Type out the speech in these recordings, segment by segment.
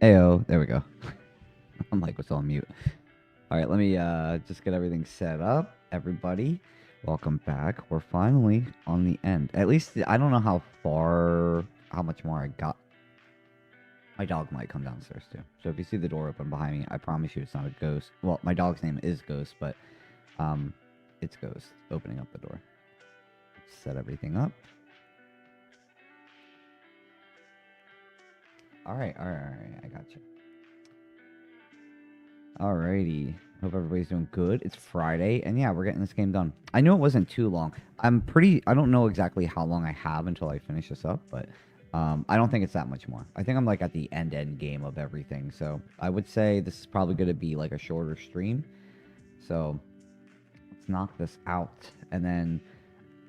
Ayo, there we go. I'm like, what's on mute? All right, let me just get everything set up. Everybody, welcome back. We're finally on the end. At least I don't know how much more I got. My dog might come downstairs too. So if you see the door open behind me, I promise you it's not a ghost. Well, my dog's name is Ghost, but it's Ghost opening up the door. Set everything up. All right. I got you. Alrighty. Hope everybody's doing good. It's Friday, and yeah, we're getting this game done. I know it wasn't too long. I don't know exactly how long I have until I finish this up, but I don't think it's that much more. I think I'm like at the end game of everything, so I would say this is probably going to be like a shorter stream. So let's knock this out, and then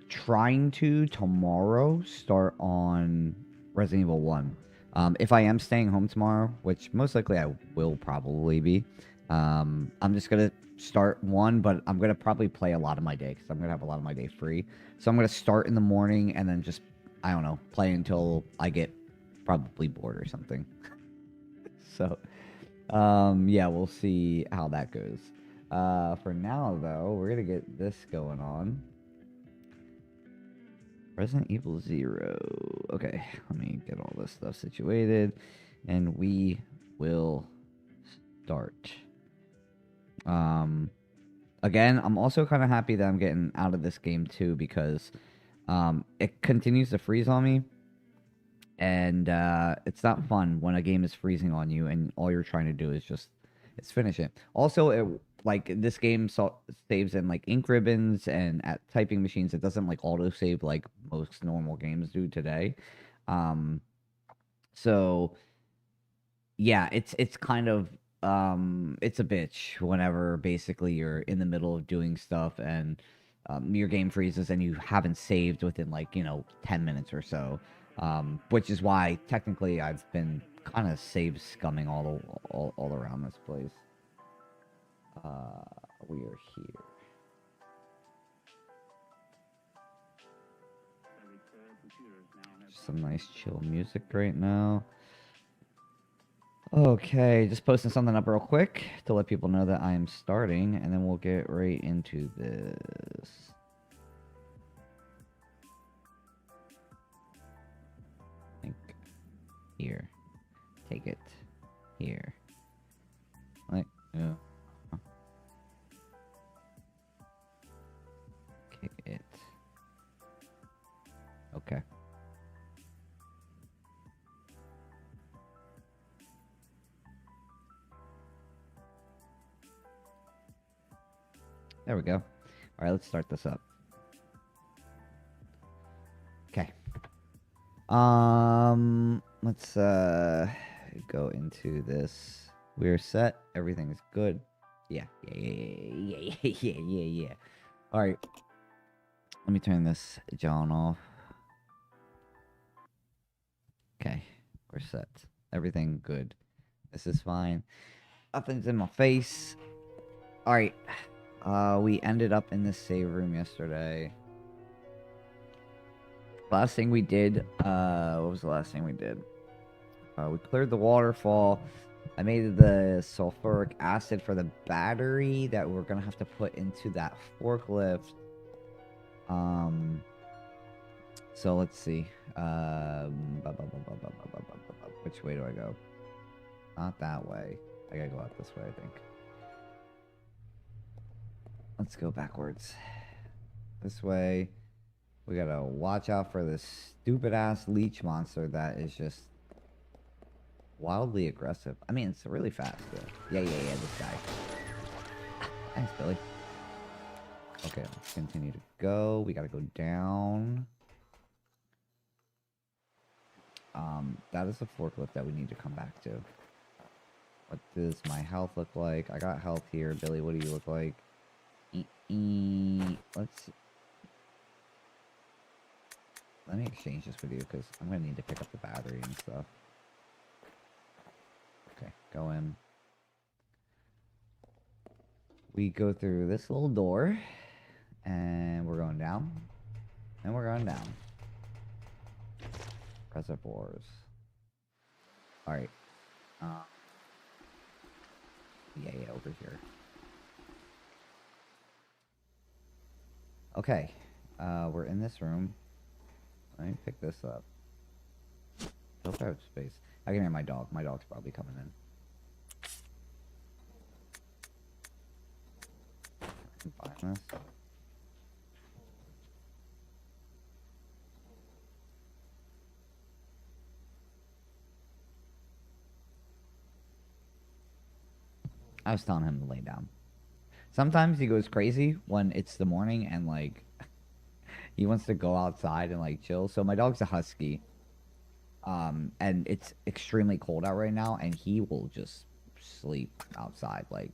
trying to tomorrow start on Resident Evil 1. If I am staying home tomorrow, which most likely I will probably be, I'm just going to start 1, but I'm going to probably play a lot of my day because I'm going to have a lot of my day free. So I'm going to start in the morning and then just, I don't know, play until I get probably bored or something. So, yeah, we'll see how that goes. For now, though, we're going to get this going on. Resident Evil 0. Okay, let me get all this stuff situated, and we will start. Again, I'm also kind of happy that I'm getting out of this game too because it continues to freeze on me, and it's not fun when a game is freezing on you and all you're trying to do is just finish it. Also, like this game saves in like ink ribbons and at typing machines. It doesn't like auto save like most normal games do today. So yeah, it's kind of it's a bitch whenever basically you're in the middle of doing stuff and your game freezes and you haven't saved within like 10 minutes or so. Which is why technically I've been kind of save scumming all around this place. We are here. Some nice chill music right now. Okay, just posting something up real quick to let people know that I am starting, and then we'll get right into this. Think here. Take it here. Like, yeah. Kick it. Okay. There we go. All right, let's start this up. Okay. Let's go into this. We're set. Everything's good. Yeah. All right. Let me turn this John off. Okay, we're set. Everything good. This is fine. Nothing's in my face. All right. We ended up in this save room yesterday. Last thing we did, what was the last thing we did? We cleared the waterfall. I made the sulfuric acid for the battery that we're gonna have to put into that forklift. So let's see. Which way do I go? Not that way. I gotta go out this way, I think. Let's go backwards. This way. We gotta watch out for this stupid-ass leech monster that is just wildly aggressive. I mean, it's really fast, though. Yeah, this guy. Thanks, Billy. Okay, let's continue to go. We gotta go down. That is a forklift that we need to come back to. What does my health look like? I got health here. Billy, what do you look like? Let's... Let me exchange this with you, because I'm going to need to pick up the battery and stuff. Okay, go in. We go through this little door, and we're going down, and we're going down. Reservoirs. Alright. Yeah, over here. Okay, we're in this room. Let me pick this up. Hope I have space. I can hear my dog. My dog's probably coming in. Combine this. I was telling him to lay down. Sometimes he goes crazy when it's the morning and like he wants to go outside and like chill. So my dog's a husky. And it's extremely cold out right now and he will just sleep outside. Like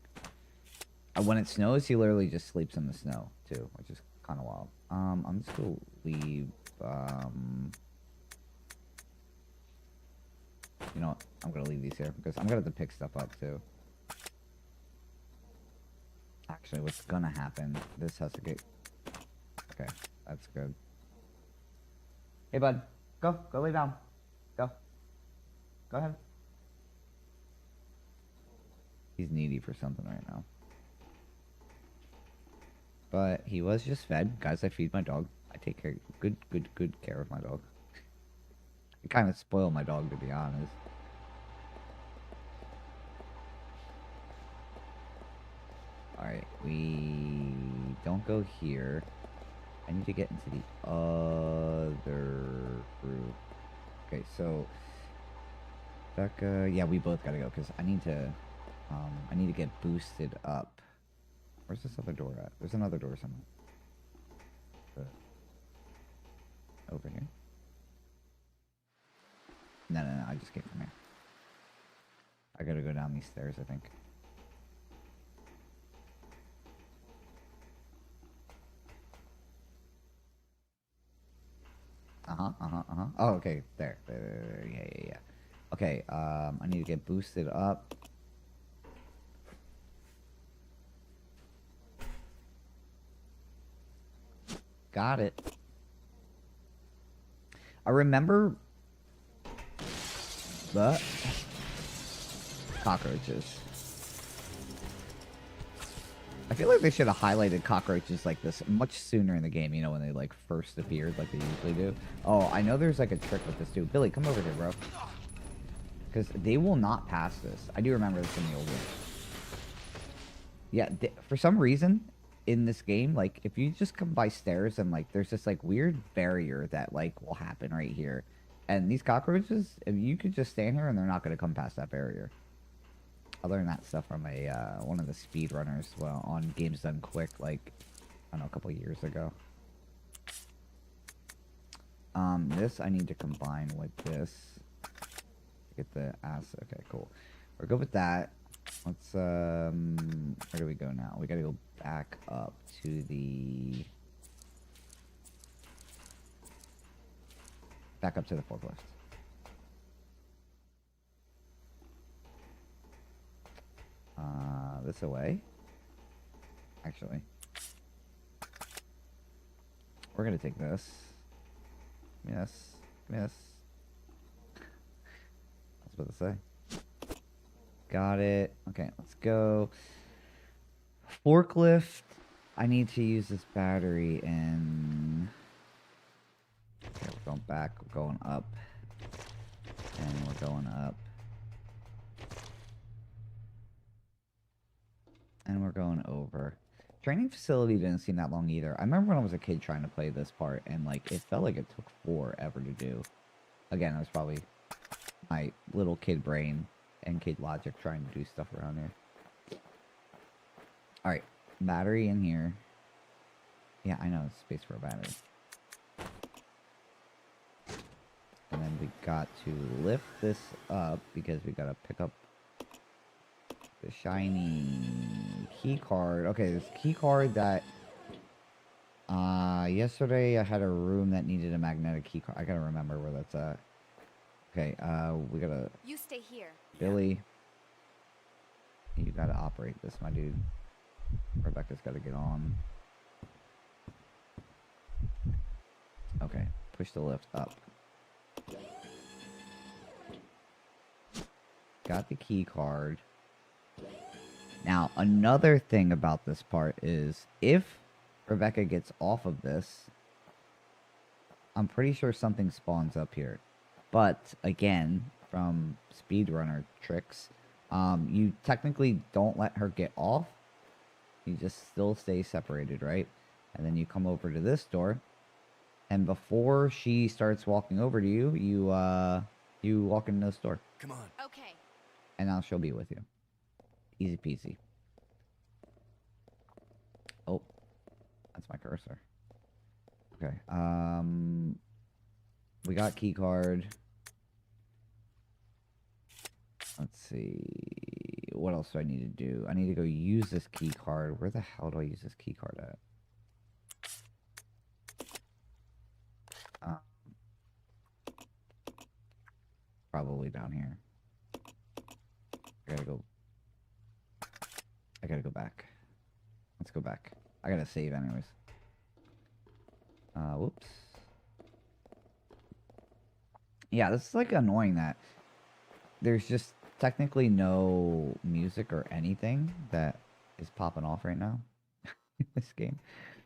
when it snows, he literally just sleeps in the snow too, which is kind of wild. I'm just gonna leave you know what? I'm gonna leave these here because I'm gonna have to pick stuff up too. Actually, what's gonna happen? This has to get... Okay, that's good. Hey, bud. Go lay down. Go ahead. He's needy for something right now. But he was just fed. Guys, I feed my dog. I take care, good care of my dog. I kind of spoil my dog, to be honest. Alright, we don't go here. I need to get into the other group. Okay, so Becca, yeah, we both gotta go because I need to get boosted up. Where's this other door at? There's another door somewhere. Over here. No, I just came from here. I gotta go down these stairs, I think. Oh, okay, there. Yeah. Okay, I need to get boosted up. Got it. I remember the cockroaches. I feel like they should have highlighted cockroaches like this much sooner in the game, you know, when they like first appeared like they usually do. Oh, I know there's like a trick with this too. Billy, come over here, bro. Because they will not pass this. I do remember this in the old one. Yeah, for some reason in this game, like if you just come by stairs and like there's this like weird barrier that like will happen right here. And these cockroaches, if you could just stand here and they're not going to come past that barrier. I learned that stuff from a one of the speedrunners, well, on Games Done Quick, like, I don't know, a couple years ago. This I need to combine with this. Get the ass. Okay, cool. We're good with that. Let's, where do we go now? We gotta go back up to the... Back up to the forklift. This away. Actually, we're gonna take this. Yes. I was about to say. Got it. Okay, let's go. Forklift. I need to use this battery and... Okay, we're going back. We're going up. And we're going up. And we're going over. Training facility didn't seem that long either. I remember when I was a kid trying to play this part, and like it felt like it took forever to do. Again, it was probably my little kid brain and kid logic trying to do stuff around here. Alright, battery in here. Yeah, I know, it's space for a battery. And then we got to lift this up because we gotta pick up the shiny key card. Okay, this key card that yesterday I had a room that needed a magnetic key card. I gotta remember where that's at. Okay, we gotta... You stay here. Billy, you gotta operate this, my dude. Rebecca's gotta get on. Okay, push the lift up. Got the key card. Now, another thing about this part is if Rebecca gets off of this, I'm pretty sure something spawns up here. But again, from speedrunner tricks, you technically don't let her get off. You just still stay separated, right? And then you come over to this door, and before she starts walking over to you, you walk in this door. Come on. Okay. And now she'll be with you. Easy peasy. Oh, that's my cursor. Okay. We got key card. Let's see. What else do I need to do? I need to go use this key card. Where the hell do I use this key card at? Probably down here. I gotta go back. Let's go back. I gotta save anyways. Whoops. Yeah, this is like annoying that there's just technically no music or anything that is popping off right now in this game.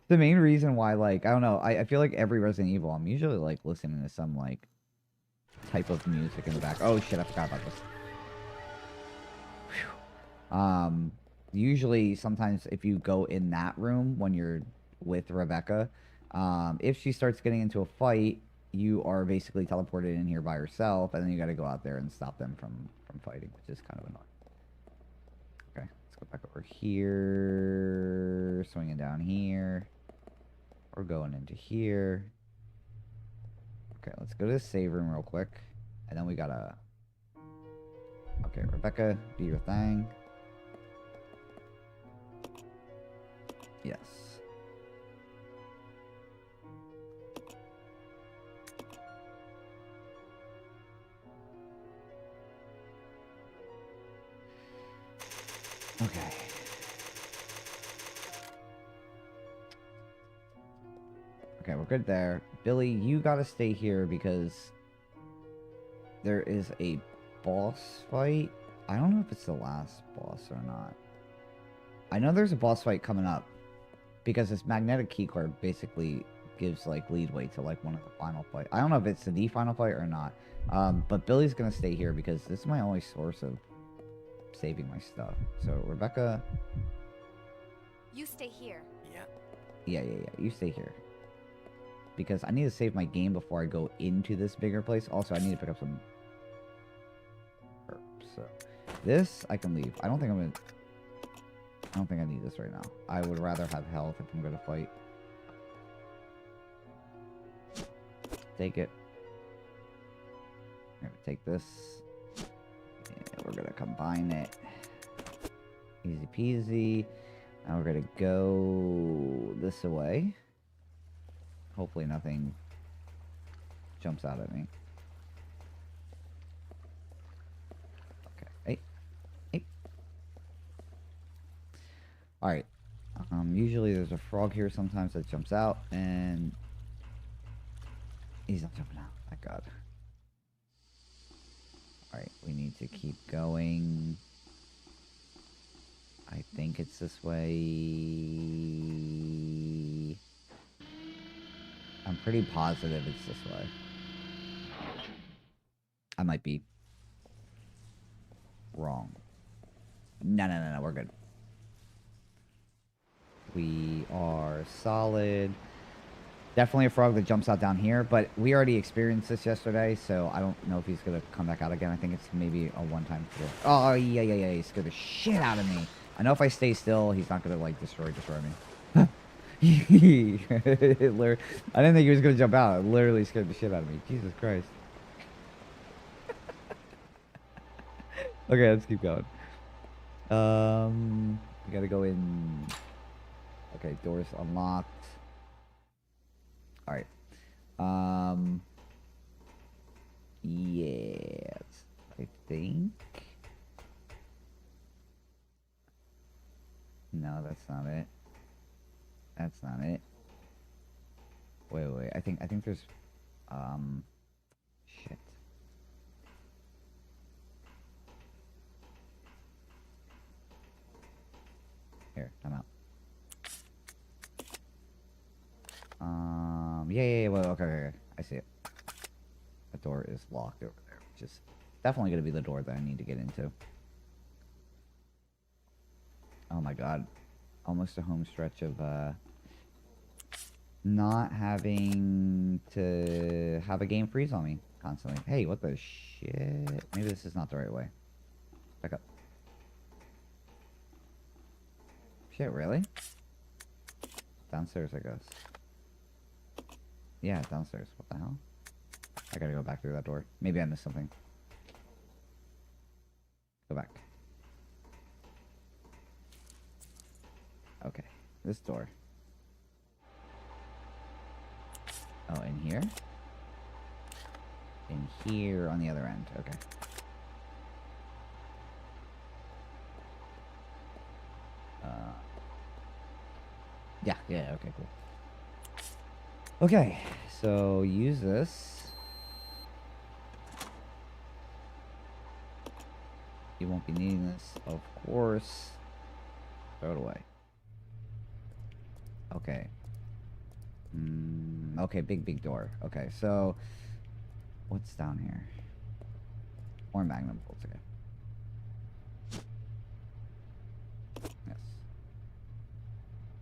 The main reason why, like, I don't know, I feel like every Resident Evil, I'm usually like listening to some like type of music in the back. Oh shit, I forgot about this. Whew. Usually sometimes if you go in that room when you're with Rebecca, if she starts getting into a fight, you are basically teleported in here by yourself, and then you got to go out there and stop them from fighting, which is kind of annoying. Okay, let's go back over here, swinging down here. We're going into here. Okay, let's go to the save room real quick, and then we gotta... Okay, Rebecca, do your thing. Yes. Okay. Okay, we're good there. Billy, you gotta stay here because there is a boss fight. I don't know if it's the last boss or not. I know there's a boss fight coming up because this magnetic key card basically gives like leadway to like one of the final fight. I don't know if it's the final fight or not. But Billy's gonna stay here because this is my only source of saving my stuff. So Rebecca, You stay here. Yeah. yeah, you stay here because I need to save my game before I go into this bigger place. Also, I need to pick up some herbs. So this I can leave. I don't think I need this right now. I would rather have health if I'm gonna fight. Take it. I'm gonna take this. And we're gonna combine it. Easy peasy. Now we're gonna go this way. Hopefully nothing jumps out at me. Okay. Hey. Alright. Usually there's a frog here sometimes that jumps out, and he's not jumping out. Thank God. Alright, we need to keep going. I think it's this way. I'm pretty positive it's this way. I might be wrong. No, we're good. We are solid. Definitely a frog that jumps out down here, but we already experienced this yesterday, so I don't know if he's going to come back out again. I think it's maybe a one-time thrill. Oh, yeah, he scared the shit out of me. I know if I stay still, he's not going to, like, destroy me. I didn't think he was going to jump out. It literally scared the shit out of me. Jesus Christ. Okay, let's keep going. We gotta go in. Okay, doors unlocked. Alright. Yes. I think. No, that's not it. That's not it. Wait. I think there's shit. Yeah. Well, okay. I see it. The door is locked over there, which is definitely going to be the door that I need to get into. Oh my god. Almost a home stretch of, not having to have a game freeze on me constantly. Hey, what the shit? Maybe this is not the right way. Back up. Shit, really? Downstairs, I guess. Yeah, downstairs. What the hell? I gotta go back through that door. Maybe I missed something. Go back. Okay, this door. Oh, in here? In here on the other end. Okay. Yeah, okay, cool. Okay, so use this. You won't be needing this, of course. Throw it away. Okay. Okay, big door. Okay, so what's down here? More magnum bolts, okay. Yes.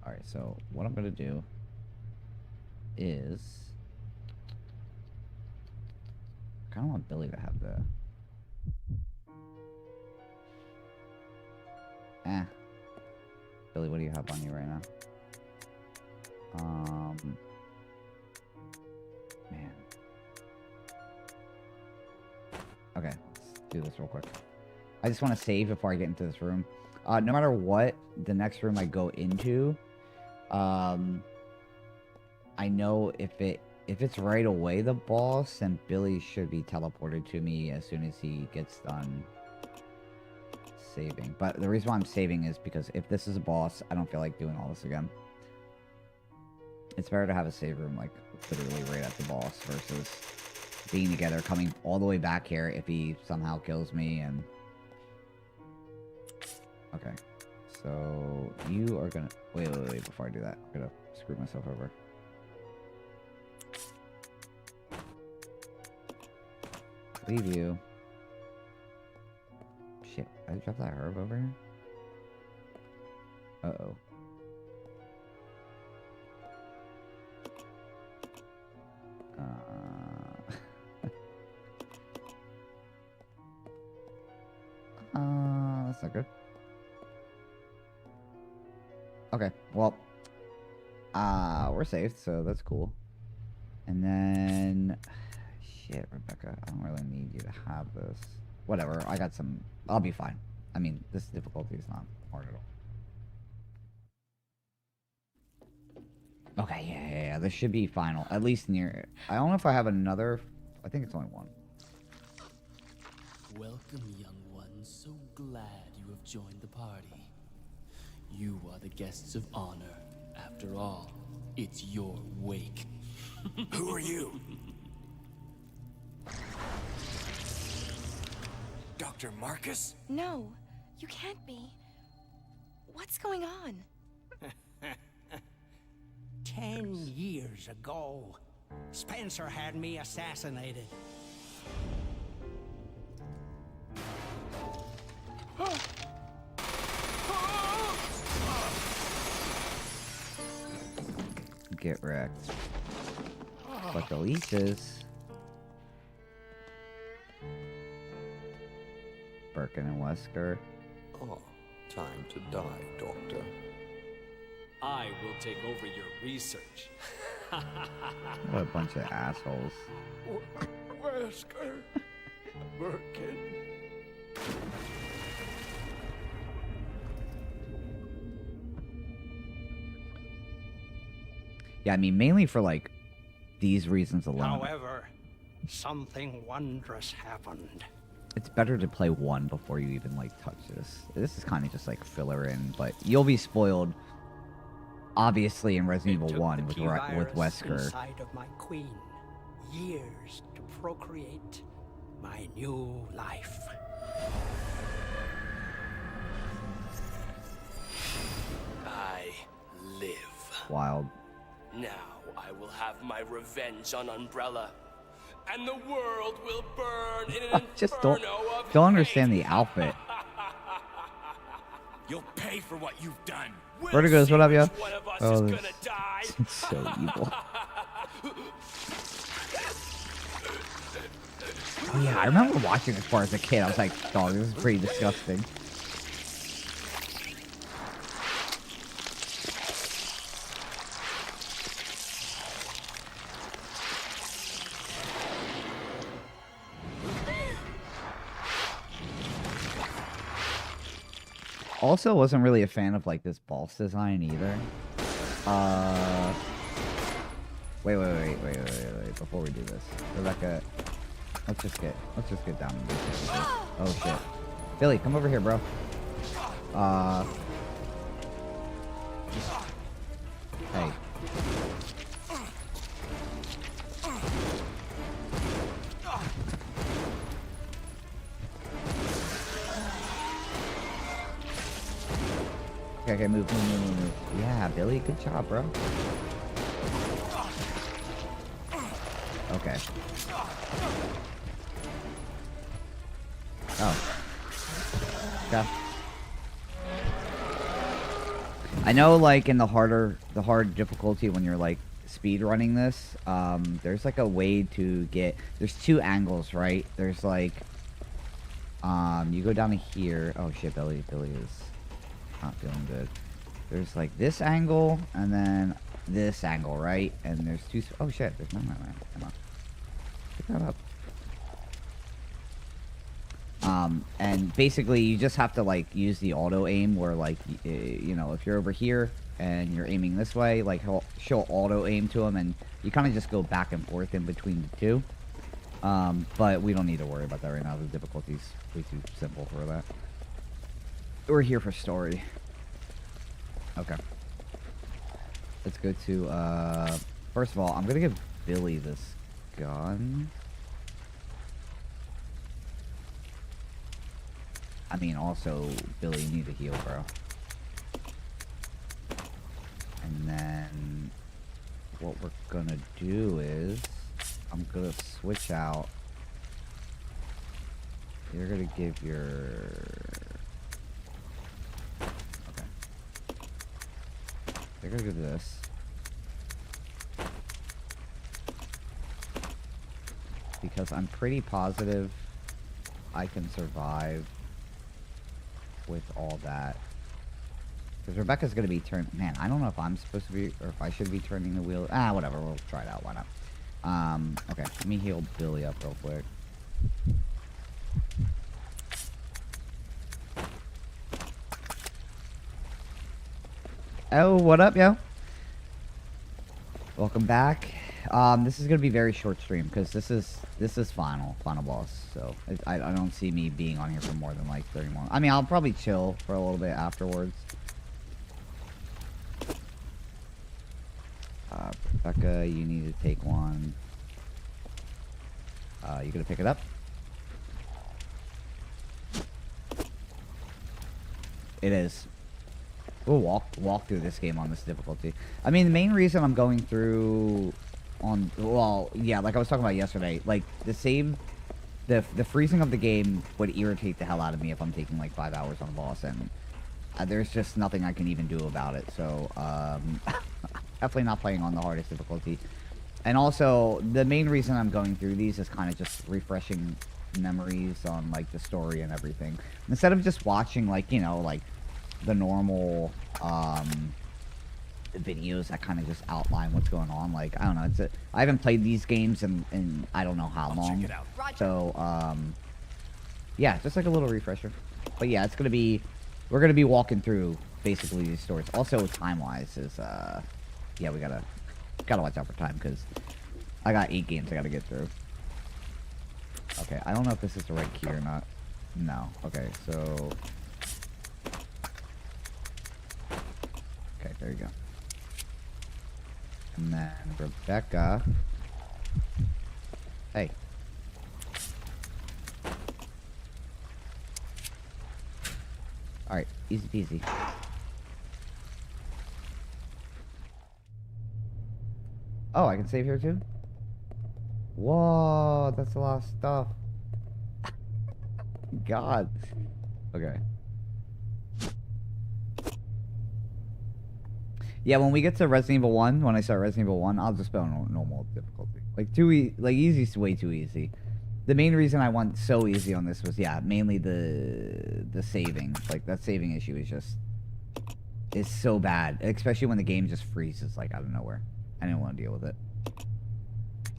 Alright, so what I'm gonna do is I kinda want Billy to have the Billy, what do you have on you right now? Man. Okay, let's do this real quick. I just want to save before I get into this room. No matter what, the next room I go into, I know if it's right away the boss, then Billy should be teleported to me as soon as he gets done saving. But the reason why I'm saving is because if this is a boss, I don't feel like doing all this again. It's better to have a save room, like, literally right at the boss versus being together, coming all the way back here if he somehow kills me, and... Okay. So, you are gonna... Wait, before I do that. I'm gonna screw myself over. Leave you. Shit, I dropped that herb over here? Uh-oh. That's not good. Okay, well, we're saved, so that's cool. And then, shit, Rebecca, I don't really need you to have this. Whatever, I got some, I'll be fine. I mean, this difficulty is not hard at all. Okay, yeah, this should be final, at least near it. I don't know if I have another, I think it's only one. Welcome, young one. So glad you have joined the party. You are the guests of honor. After all, it's your wake. Who are you? Dr. Marcus? No, you can't be. What's going on? 10 years ago, Spencer had me assassinated. Get wrecked. But the leeches... Birkin and Wesker. Oh, time to die, Doctor. I will take over your research. What a bunch of assholes. Wesker. Birkin. Yeah, I mean, mainly for, like, these reasons alone. However, something wondrous happened. It's better to play one before you even, like, touch this. This is kind of just, like, filler in, but you'll be spoiled, obviously, in Resident Evil 1 with Wesker. Inside of my queen. Years to procreate my new life. I live. Wild. Now I will have my revenge on Umbrella, and the world will burn in an Just inferno of don't understand hate. the outfit. You'll pay for what you've done. We'll Vertigo's, see what up, yo? which one of us Oh, is this- gonna die. It's so evil. Oh yeah, I remember watching this part as a kid. I was like, dog, this is pretty disgusting. Also, wasn't really a fan of like this boss design either. Wait. Before we do this, Rebecca, let's just get down and do this. Oh shit, Billy, come over here, bro. Hey. Okay, move. Yeah, Billy, good job, bro. Okay. Oh. Okay. I know, like, in the hard difficulty when you're, like, speed running this, there's, like, a way to get... There's two angles, right? There's, like... You go down to here... Oh, shit, Billy is... not feeling good. There's like this angle and then this angle, right? And there's two. Oh shit! There's none of that. Come on, pick that up. And basically you just have to like use the auto aim where like you know, if you're over here and you're aiming this way, like she'll auto aim to him, and you kind of just go back and forth in between the two. But we don't need to worry about that right now. The difficulty's way too simple for that. We're here for story. Okay. Let's go to, first of all, I'm gonna give Billy this gun. I mean, also, Billy, you need to heal, bro. And then, what we're gonna do is, I'm gonna switch out. You're gonna give your... They're gonna do this. Because I'm pretty positive I can survive with all that. Because Rebecca's gonna be Man, I don't know if I'm supposed to be, or if I should be turning the wheel. Ah, whatever. We'll try it out. Why not? Okay. Let me heal Billy up real quick. Oh, what up, yo? Welcome back. This is gonna be a very short stream because this is final boss. So I don't see me being on here for more than like 30 more. I mean, I'll probably chill for a little bit afterwards. Rebecca, you need to take one. You gonna pick it up? It is. We'll walk through this game on this difficulty. I mean, the main reason I'm going through on... Well, yeah, like I was talking about yesterday. Like, the freezing of the game would irritate the hell out of me if I'm taking, like, 5 hours on a boss. And there's just nothing I can even do about it. So, definitely not playing on the hardest difficulty. And also, the main reason I'm going through these is kind of just refreshing memories on, like, the story and everything. Instead of just watching, like, you know, like... the normal videos that kind of just outline what's going on. Like, I don't know, I haven't played these games in I don't know how long. Check it out. Roger. So yeah, just like a little refresher. But yeah, we're gonna be walking through basically these stories. Also, time wise is yeah, we gotta watch out for time because I got 8 games I gotta get through. Okay, I don't know if this is the right key or not. No. Okay, so okay, there you go. And then Rebecca. Hey. Alright, easy peasy. Oh, I can save here too? Whoa, that's a lot of stuff. God. Okay. Yeah, when we get to Resident Evil 1, when I start Resident Evil 1, I'll just play on normal difficulty. Like, easy is way too easy. The main reason I want so easy on this was, yeah, mainly the saving. Like, that saving issue is so bad. Especially when the game just freezes, like, out of nowhere. I didn't want to deal with it.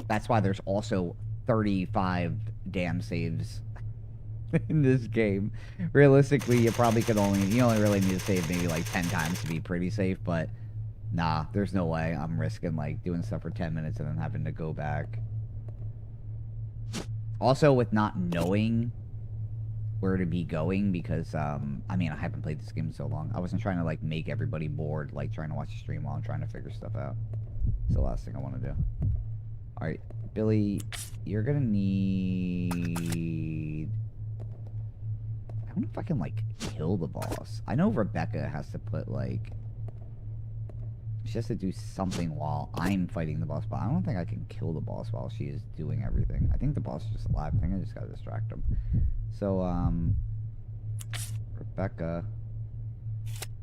That's why there's also 35 damn saves in this game. Realistically, you only really need to save maybe like 10 times to be pretty safe, but nah, there's no way I'm risking like doing stuff for 10 minutes and then having to go back. Also, with not knowing where to be going, because I mean, I haven't played this game in so long. I wasn't trying to like make everybody bored, like trying to watch a stream while I'm trying to figure stuff out. It's the last thing I want to do. Alright, Billy, you're gonna need... I don't know if I can, like, kill the boss. I know Rebecca has to put, like... She has to do something while I'm fighting the boss, but I don't think I can kill the boss while she is doing everything. I think the boss is just alive. I think I just gotta distract him. So, Rebecca...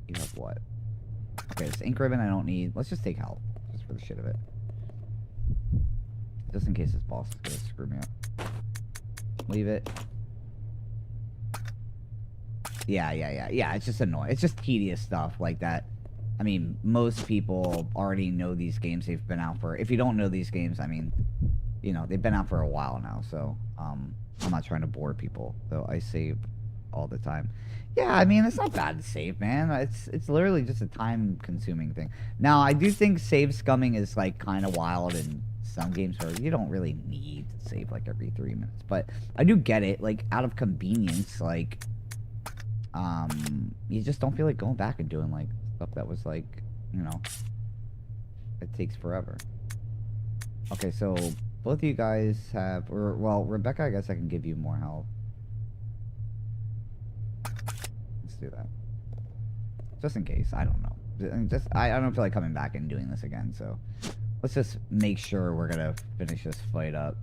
You have what? Okay, this ink ribbon I don't need. Let's just take health, just for the shit of it. Just in case this boss is gonna screw me up. Leave it. Yeah, it's just annoying. It's just tedious stuff like that. I mean, most people already know these games. They've been out for... If you don't know these games, I mean, you know, they've been out for a while now, so, I'm not trying to bore people, though I save all the time. Yeah, I mean, it's not bad to save, man. It's literally just a time-consuming thing. Now, I do think save scumming is, like, kind of wild and... some games where you don't really need to save like every 3 minutes, but I do get it, like out of convenience, like you just don't feel like going back and doing like stuff that was like, you know, it takes forever. Okay, so both of you guys have, or well, Rebecca, I guess I can give you more health. Let's do that, just in case. I don't know. I don't feel like coming back and doing this again, so let's just make sure we're gonna finish this fight up.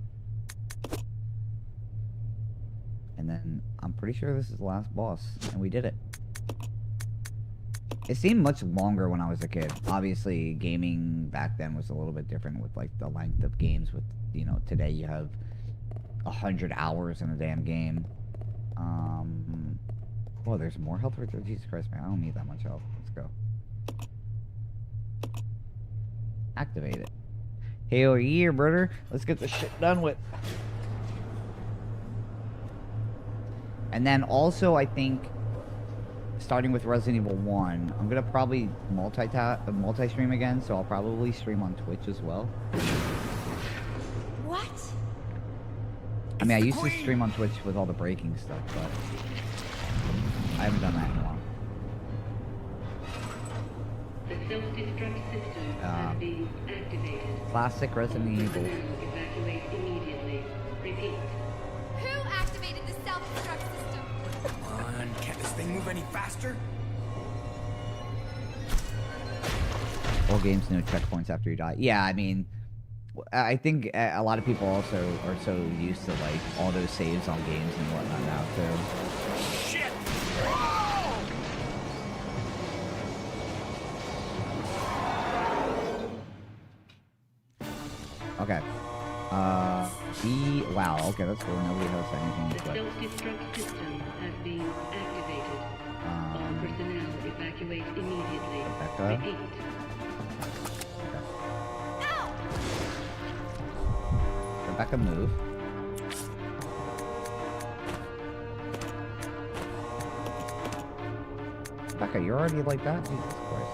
And then I'm pretty sure this is the last boss, and we did it. It seemed much longer when I was a kid. Obviously, gaming back then was a little bit different with like the length of games. With, you know, today you have 100 hours in a damn game. Oh, there's more health. Jesus Christ, man! I don't need that much health. Let's go. Activate it. Hell yeah, brother. Let's get this shit done with. And then also, I think, starting with Resident Evil 1, I'm gonna probably multi-stream again, so I'll probably stream on Twitch as well. What? I mean, I used to stream on Twitch with all the breaking stuff, but I haven't done that in a while. The self-destruct system has been activated. Classic Resident Evil. Evacuate immediately. Repeat. Who activated the self-destruct system? Come on, can't this thing move any faster? All games, no checkpoints after you die. Yeah, I mean, I think a lot of people also are so used to like auto saves on games and whatnot now too. Shit! Okay. Wow. Okay, that's cool. Nobody has anything The to click. self-destruct system has been activated. All personnel evacuate immediately. Rebecca. Repeat. Rebecca, move. Rebecca, you're already like that? Jesus Christ.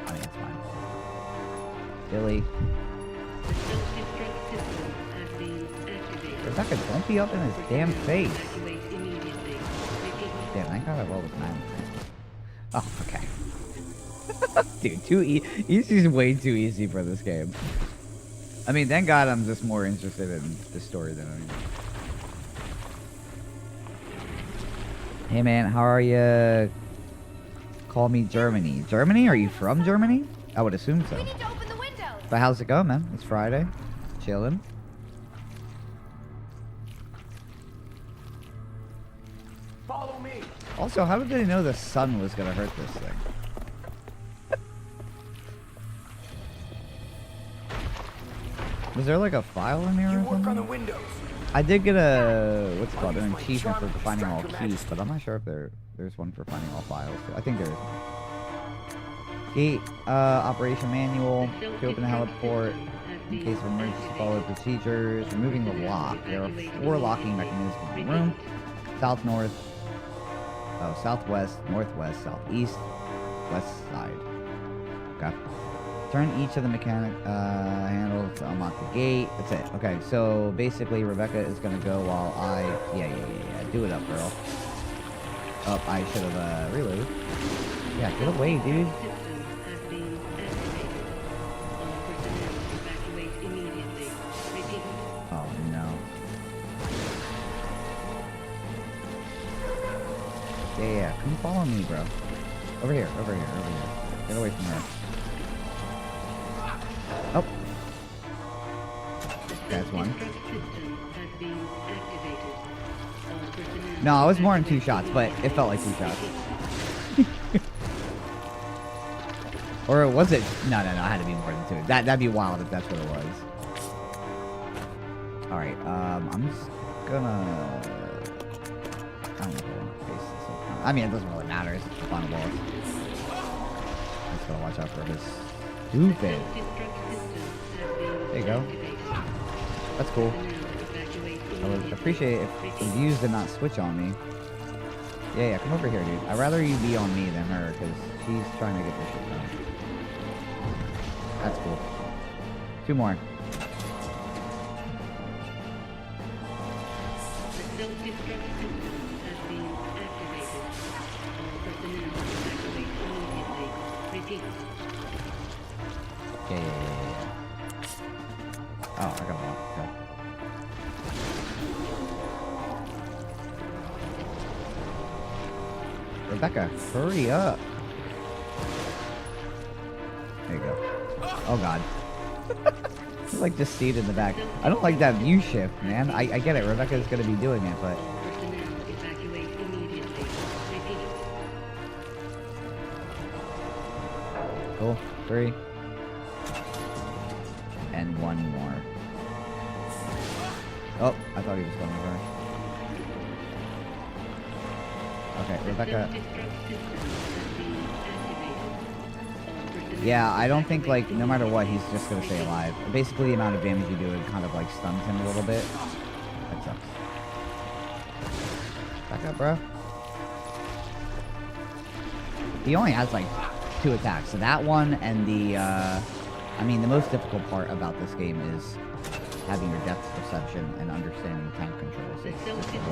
I mean, it's fine. Billy. The self-destruct system has been activated. Rebecca, don't be up in his damn face. Evacuate immediately. Repeat. Damn, I got it well with 9. Oh, okay. Dude, easy's way too easy for this game. I mean, thank God I'm just more interested in the story than anything. Hey man, how are you? Call me Germany. Germany? Are you from Germany? I would assume so. We need to open the window. But how's it going, man? It's Friday. Chilling. Follow me. Also, how did they know the sun was gonna hurt this thing? Was there like a file in here You or work on the something? windows. I did get a what's it called, an achievement for finding all keys, but I'm not sure if there's one for finding all files. I think there is. Gate operation manual to open the heliport in case of emergency. Follow procedures. Removing the lock. There are 4 locking mechanisms in the room. South, north, southwest, northwest, southeast, west side. Okay. Turn each of the mechanic handles to unlock the gate. That's it. Okay, so basically Rebecca is gonna go while I... Yeah. Do it up, girl. Oh, I should have reloaded. Yeah, get away, dude. System has been activated. All personnel evacuate immediately. Repeat. Oh, no. Yeah. Come follow me, bro. Over here. Get away from her. Oh. That's one. Self-destruct system has been activated. All personnel No, I was more than 2 shots, but it felt like 2 shots. Or was it? No, it had to be more than 2. That'd be wild if that's what it was. Alright, I'm just gonna... I don't know if I want to face this. I mean, it doesn't really matter. It's the final boss. Just gotta watch out for his stupid. There you go. That's cool. I would appreciate it if the views did not switch on me. Yeah, come over here, dude. I'd rather you be on me than her, because she's trying to get this shit done. That's cool. 2 more. The self-destruct system has been activated. All personnel evacuate immediately. Repeat. Yeah. Oh, I got one. Okay. Rebecca, hurry up. There you go. Oh, God. It's like just seated in the back. I don't like that view shift, man. I get it. Rebecca's going to be doing it, but... All personnel evacuate immediately. Repeat. Cool. 3. And 1 more. Oh, I thought he was going over. Okay, Rebecca. Yeah, I don't think, like, no matter what, he's just gonna stay alive. Basically, the amount of damage you do, it kind of, like, stuns him a little bit. That sucks. Back up, bro. He only has, like, 2 attacks. So that one and the, I mean, the most difficult part about this game is having your depth perception and understanding tank controls. The self-destruct system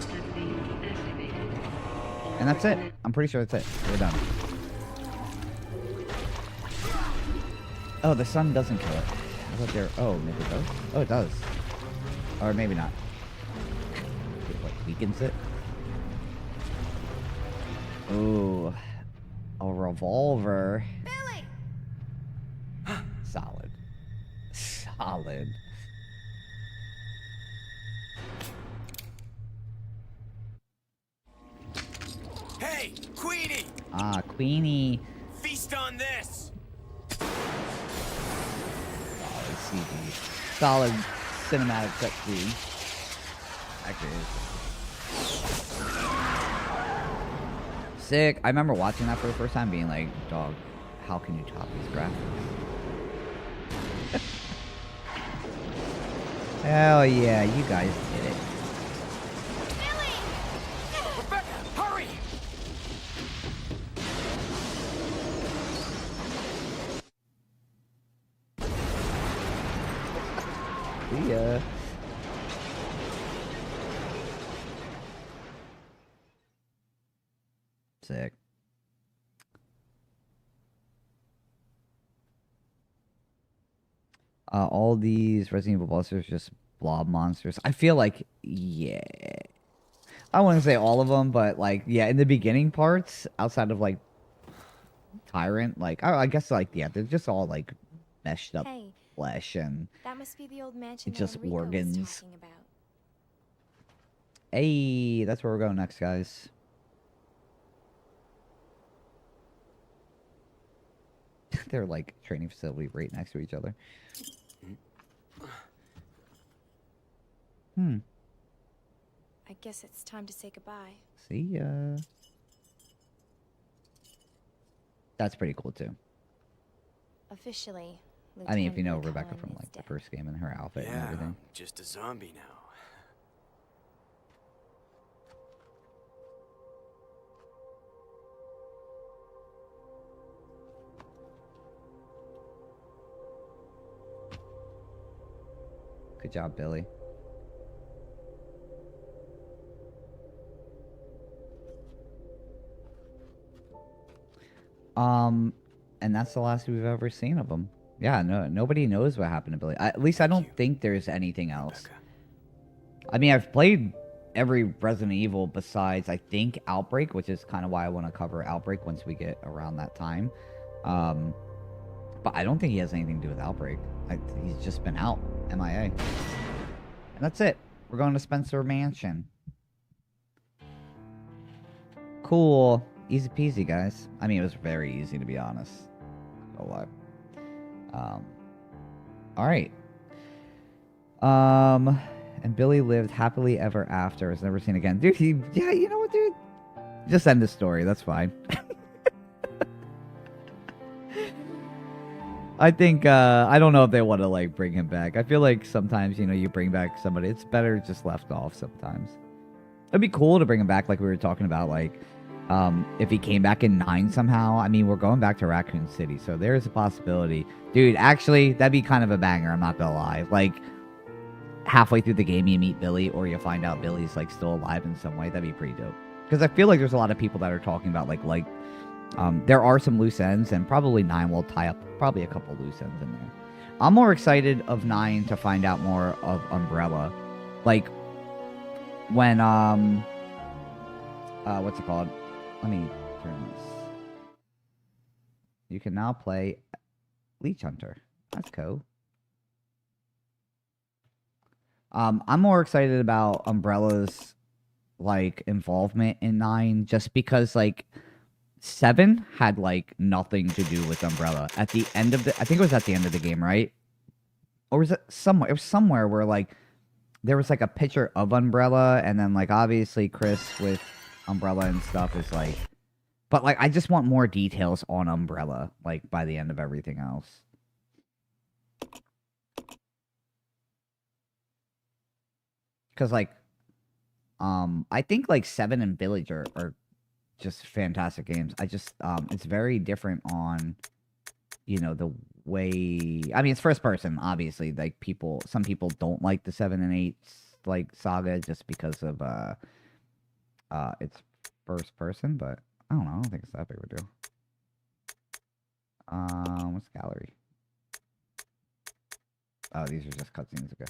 has been activated. And that's it. I'm pretty sure that's it. We're done. Oh, the sun doesn't kill it. I thought there... Oh, maybe it does? Oh, it does. Or maybe not. It, like, weakens it. Ooh. A revolver. Billy! Solid. Solid. Hey, Queenie! Ah, Queenie. Feast on this! Solid CG. Solid cinematic cutscene. Actually, it is. Sick. I remember watching that for the first time being like, dog, how can you top these graphics? Hell yeah, you guys did it. Rebecca, hurry! See ya. Sick. All these Resident Evil bosses are just blob monsters. I feel like, yeah. I wouldn't say all of them, but like, yeah, in the beginning parts, outside of like Tyrant, like, I guess like, yeah, they're just all like meshed up Hey, flesh and that must be the old mansion it's that just Enrico organs. was talking about. Hey, that's where we're going next, guys. They're like training facility right next to each other. Hmm. I guess it's time to say goodbye. See ya. That's pretty cool too. Officially, I mean, if you know Lieutenant Rebecca Cullen from is like the dead. first game and her outfit and Yeah, everything. just a zombie now. Good job, Billy. And that's the last we've ever seen of him. Yeah, no, nobody knows what happened to Billy. At least I don't think there's anything else. Rebecca. I mean, I've played every Resident Evil besides, I think, Outbreak, which is kind of why I want to cover Outbreak once we get around that time. But I don't think he has anything to do with Outbreak. He's just been out, MIA. And that's it. We're going to Spencer Mansion. Cool. Easy peasy, guys. I mean, it was very easy, to be honest. No lie. Alright. And Billy lived happily ever after. Was never seen again. Dude, yeah, you know what, dude? Just end the story. That's fine. I think, I don't know if they want to, like, bring him back. I feel like sometimes, you know, you bring back somebody, it's better just left off sometimes. It'd be cool to bring him back, like we were talking about, like, if he came back in 9 somehow. I mean, we're going back to Raccoon City, so there's a possibility. Dude, actually, that'd be kind of a banger, I'm not gonna lie. Like, halfway through the game, you meet Billy, or you find out Billy's, like, still alive in some way. That'd be pretty dope. Because I feel like there's a lot of people that are talking about, like, there are some loose ends, and probably 9 will tie up probably a couple loose ends in there. I'm more excited of 9 to find out more of Umbrella. Like, when, what's it called? Let me turn this. You can now play Leech Hunter. That's cool. I'm more excited about Umbrella's, like, involvement in 9, just because, like, 7 had, like, nothing to do with Umbrella. At the end of the... I think it was at the end of the game, right? Or was it somewhere? It was somewhere where, like, there was, like, a picture of Umbrella, and then, like, obviously Chris with Umbrella and stuff is, like... But, like, I just want more details on Umbrella, like, by the end of everything else. Because, like, I think, like, 7 and Village are just fantastic games. I just, it's very different on, you know, the way... I mean, it's first person, obviously. Like, some people don't like the 7 and 8, like, saga just because of, it's first person, but I don't know. I don't think it's that big of a deal. What's gallery? Oh, these are just cutscenes. Okay.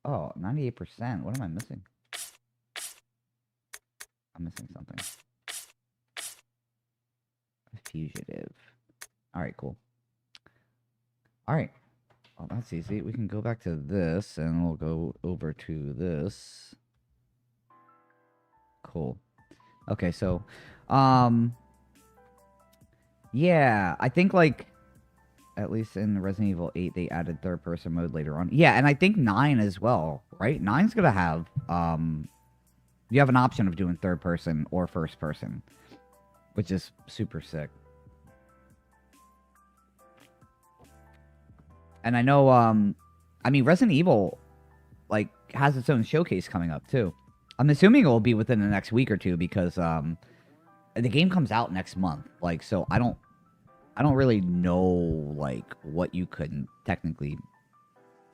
Oh, 98%. What am I missing? I'm missing something. Fugitive. Alright, cool. Alright. Well, that's easy. We can go back to this, and we'll go over to this. Cool. Okay, so, yeah, I think, like, at least in Resident Evil 8, they added third-person mode later on. Yeah, and I think 9 as well, right? 9's gonna have, you have an option of doing third-person or first-person, which is super sick. And I know, I mean, Resident Evil, like, has its own showcase coming up, too. I'm assuming it will be within the next week or two, because, the game comes out next month. Like, so I don't really know, like, what you could technically...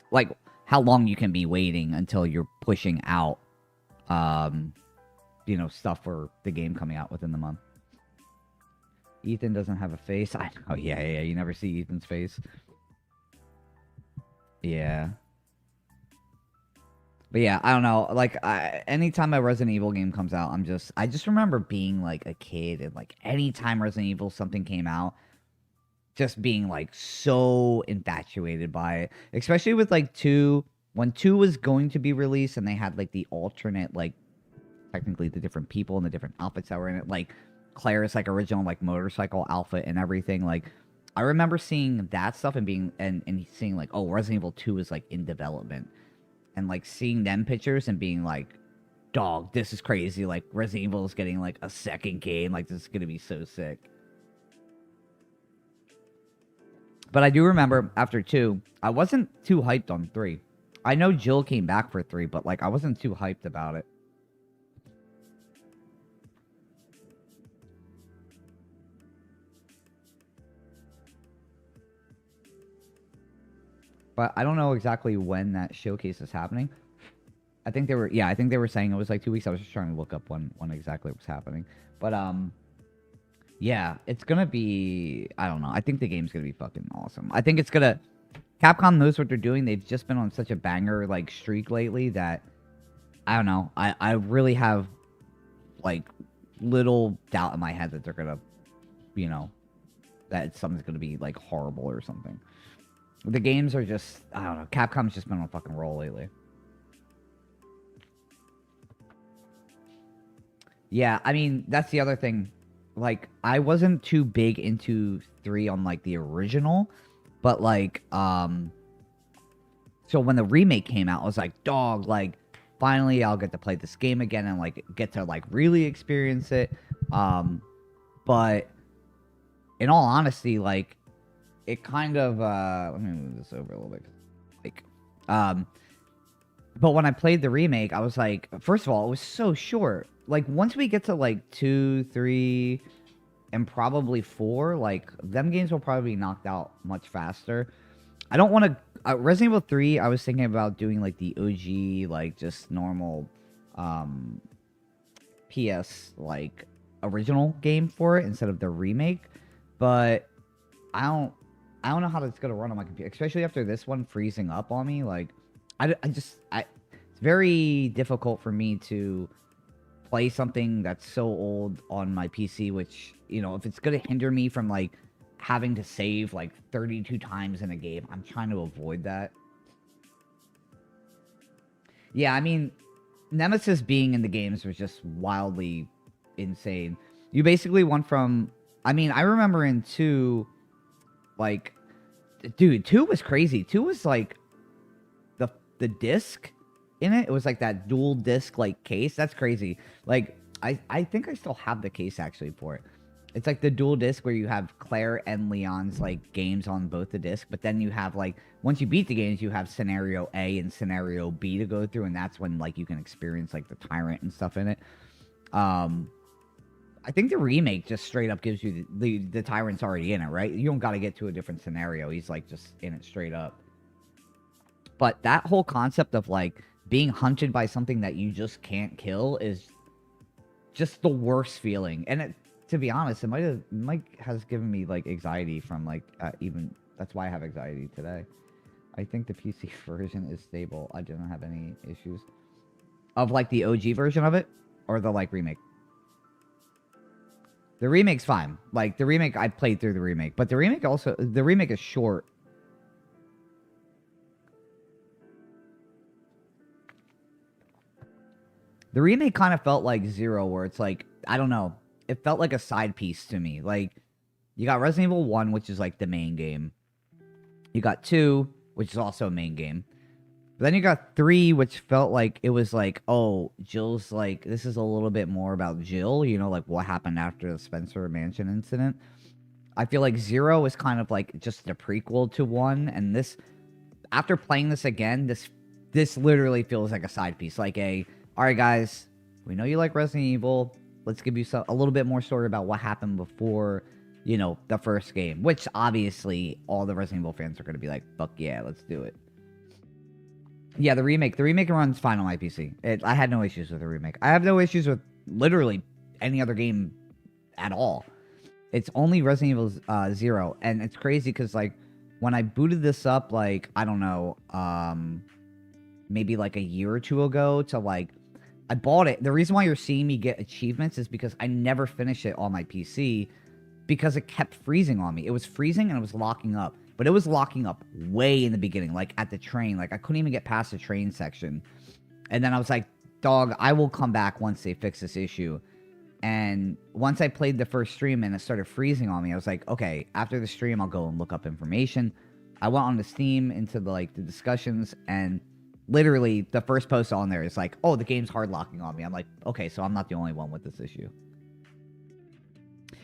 Like, how long you can be waiting until you're pushing out, you know, stuff for the game coming out within the month. Ethan doesn't have a face. I know, yeah, you never see Ethan's face. Yeah. But yeah, I don't know. Like, anytime a Resident Evil game comes out, I just remember being, like, a kid, and, like, anytime Resident Evil something came out, just being like so infatuated by it, especially with like 2 when 2 was going to be released and they had like the alternate, like technically the different people and the different outfits that were in it, like Claire's like original like motorcycle outfit and everything. Like I remember seeing that stuff and being and seeing like, oh, Resident Evil 2 is like in development, and like seeing them pictures and being like, dog, this is crazy. Like Resident Evil is getting like a second game. Like this is gonna be so sick. But I do remember after 2, I wasn't too hyped on 3. I know Jill came back for 3, but like I wasn't too hyped about it. But I don't know exactly when that showcase is happening. I think they were saying it was like 2 weeks. I was just trying to look up when exactly it was happening. But yeah, it's gonna be, I don't know. I think the game's gonna be fucking awesome. I think it's gonna, Capcom knows what they're doing. They've just been on such a banger like streak lately that I don't know. I really have like little doubt in my head that they're gonna, you know, that something's gonna be like horrible or something. The games are just, I don't know. Capcom's just been on a fucking roll lately. Yeah, I mean, that's the other thing. Like, I wasn't too big into 3 on, like, the original. But, like, so when the remake came out, I was like, dog, like, finally I'll get to play this game again and, like, get to, like, really experience it. But, in all honesty, like, it kind of, let me move this over a little bit. Like, but when I played the remake, I was like, first of all, it was so short. Like, once we get to, like, 2, 3, and probably 4, like, them games will probably be knocked out much faster. I don't want to... Resident Evil 3, I was thinking about doing, like, the OG, like, just normal PS, like, original game for it instead of the remake. But I don't know how that's going to run on my computer, especially after this one freezing up on me. Like, it's very difficult for me to play something that's so old on my PC, which, you know, if it's going to hinder me from, like, having to save, like, 32 times in a game, I'm trying to avoid that. Yeah, I mean, Nemesis being in the games was just wildly insane. You basically went from... I mean, I remember in 2, like... Dude, 2 was crazy. 2 was, like, the disc in it. It was like that dual disc like case. That's crazy. Like I think I still have the case actually for it. It's like the dual disc where you have Claire and Leon's like games on both the disc, but then you have like once you beat the games, you have scenario A and scenario B to go through, and that's when like you can experience like the tyrant and stuff in it. I think the remake just straight up gives you the tyrant's already in it, right? You don't got to get to a different scenario. He's like just in it straight up. But that whole concept of like being hunted by something that you just can't kill is just the worst feeling. And it, to be honest, it might has given me like anxiety from like even that's why I have anxiety today. I think the PC version is stable. I didn't have any issues of like the OG version of it or the like remake. The remake's fine. Like the remake, I played through the remake, but the remake is short. The remake kind of felt like Zero, where it's like, I don't know. It felt like a side piece to me. Like, you got Resident Evil 1, which is like the main game. You got 2, which is also a main game. But then you got 3, which felt like it was like, oh, Jill's like, this is a little bit more about Jill, you know, like what happened after the Spencer Mansion incident. I feel like 0 is kind of like just a prequel to 1, and this, after playing this again, this literally feels like a side piece, like a, all right, guys, we know you like Resident Evil. Let's give you a little bit more story about what happened before, you know, the first game. Which, obviously, all the Resident Evil fans are going to be like, fuck yeah, let's do it. Yeah, the remake runs fine on my PC. I had no issues with the remake. I have no issues with literally any other game at all. It's only Resident Evil 0. And it's crazy because, like, when I booted this up, like, I don't know, maybe like a year or two ago to, like, I bought it. The reason why you're seeing me get achievements is because I never finish it on my PC because it kept freezing on me. It was freezing and it was locking up. But it was locking up way in the beginning, like at the train. Like I couldn't even get past the train section. And then I was like, dog, I will come back once they fix this issue. And once I played the first stream and it started freezing on me, I was like, okay, after the stream, I'll go and look up information. I went on to Steam into the discussions, and literally the first post on there is like, oh, the game's hard locking on me. I'm like, okay, so I'm not the only one with this issue.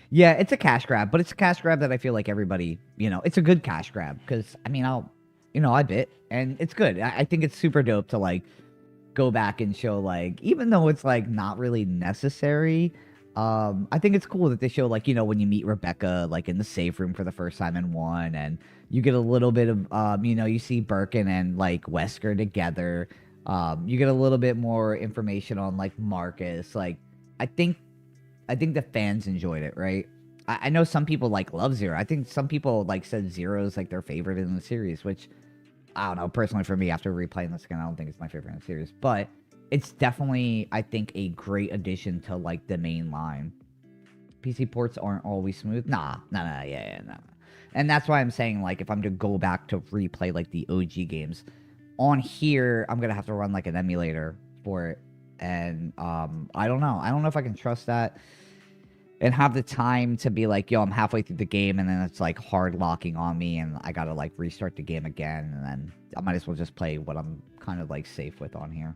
Yeah, it's a cash grab, but it's a cash grab that I feel like everybody, it's a good cash grab because, I mean, I bit, and it's good. I think it's super dope to, go back and show, even though it's, not really necessary, I think it's cool that they show, when you meet Rebecca, in the safe room for the first time in 1, and you get a little bit of, you see Birkin and, Wesker together. You get a little bit more information on, Marcus. I think the fans enjoyed it, right? I know some people, love Zero. I think some people, said Zero's, their favorite in the series, which, I don't know. Personally, for me, after replaying this again, I don't think it's my favorite in the series. But it's definitely, I think, a great addition to, the main line. PC ports aren't always smooth. Nah. And that's why I'm saying, if I'm to go back to replay, the OG games, on here, I'm going to have to run, an emulator for it. And I don't know. I don't know if I can trust that and have the time to be yo, I'm halfway through the game and then it's hard locking on me and I gotta restart the game again, and then I might as well just play what I'm kind of safe with on here.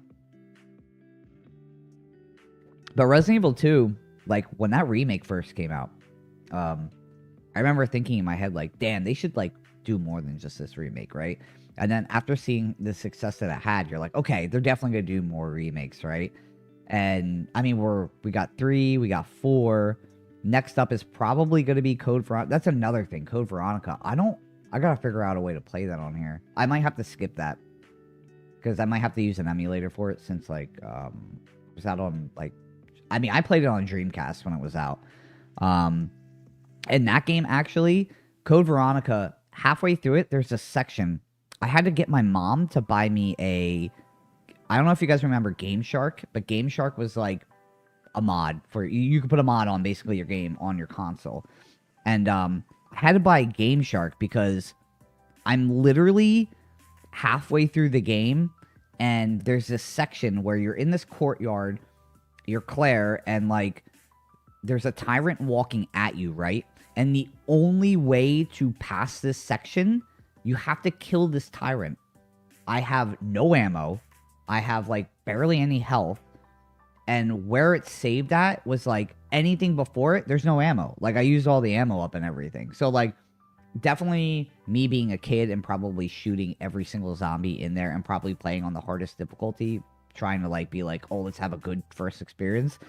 But Resident Evil 2, when that remake first came out, I remember thinking in my head damn, they should do more than just this remake, right? And then after seeing the success that it had, you're like, okay, they're definitely gonna do more remakes, right? And I mean, we got 3, we got 4. Next up is probably gonna be Code Veronica. That's another thing, Code Veronica. I gotta figure out a way to play that on here. I might have to skip that because I might have to use an emulator for it since was out on I mean, I played it on Dreamcast when it was out. And that game actually, Code Veronica, halfway through it, there's a section. I had to get my mom to buy me I don't know if you guys remember Game Shark, but Game Shark was a mod for you could put a mod on basically your game on your console. And I had to buy Game Shark because I'm literally halfway through the game and there's this section where you're in this courtyard, you're Claire, and there's a tyrant walking at you, right? And the only way to pass this section, you have to kill this tyrant. I have no ammo. I have barely any health. And where it's saved at was anything before it, there's no ammo. I used all the ammo up and everything. So definitely me being a kid and probably shooting every single zombie in there and probably playing on the hardest difficulty, trying to be oh, let's have a good first experience.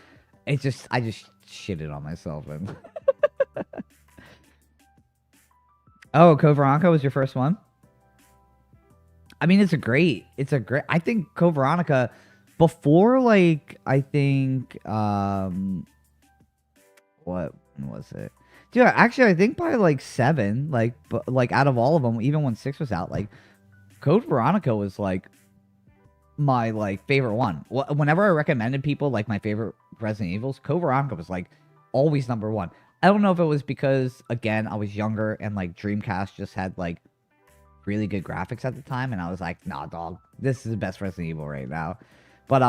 I just shitted on myself. And oh, Code Veronica was your first one? I mean, it's a great, I think Code Veronica, before, I think, what was it? Dude, actually, I think by, 7, but, out of all of them, even when 6 was out, Code Veronica was, my, favorite one. Whenever I recommended people, my favorite Resident Evils, Code Veronica was, always number 1. I don't know if it was because, again, I was younger and, Dreamcast just had, really good graphics at the time, and I was like, nah, dog, this is the best Resident Evil right now. But,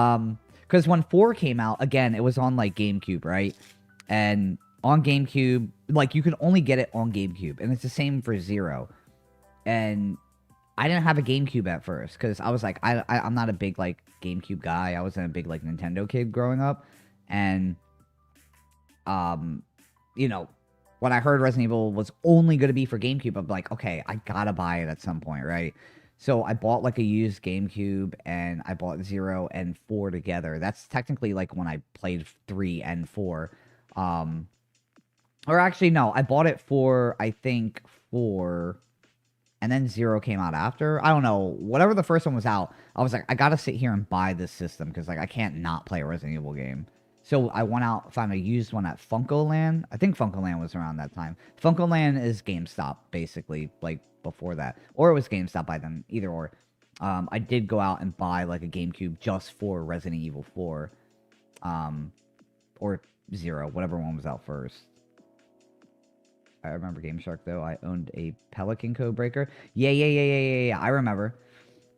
because when 4 came out, again, it was on, GameCube, right? And on GameCube, you could only get it on GameCube, and it's the same for 0. And I didn't have a GameCube at first, because I was like, I'm not a big, GameCube guy. I wasn't a big, Nintendo kid growing up. And, when I heard Resident Evil was only going to be for GameCube, I'm like, okay, I gotta buy it at some point, right? So I bought, a used GameCube, and I bought 0 and 4 together. That's technically, when I played 3 and 4. Or actually, no, I bought it for, I think, 4, and then 0 came out after. I don't know. Whatever the first one was out, I was like, I gotta sit here and buy this system, because, I can't not play a Resident Evil game. So I went out, found a used one at FuncoLand. I think FuncoLand was around that time. FuncoLand is GameStop, basically, before that. Or it was GameStop by then, either or. I did go out and buy, a GameCube just for Resident Evil 4. Or 0, whatever one was out first. I remember Game Shark though. I owned a Pelican code breaker. Yeah. I remember.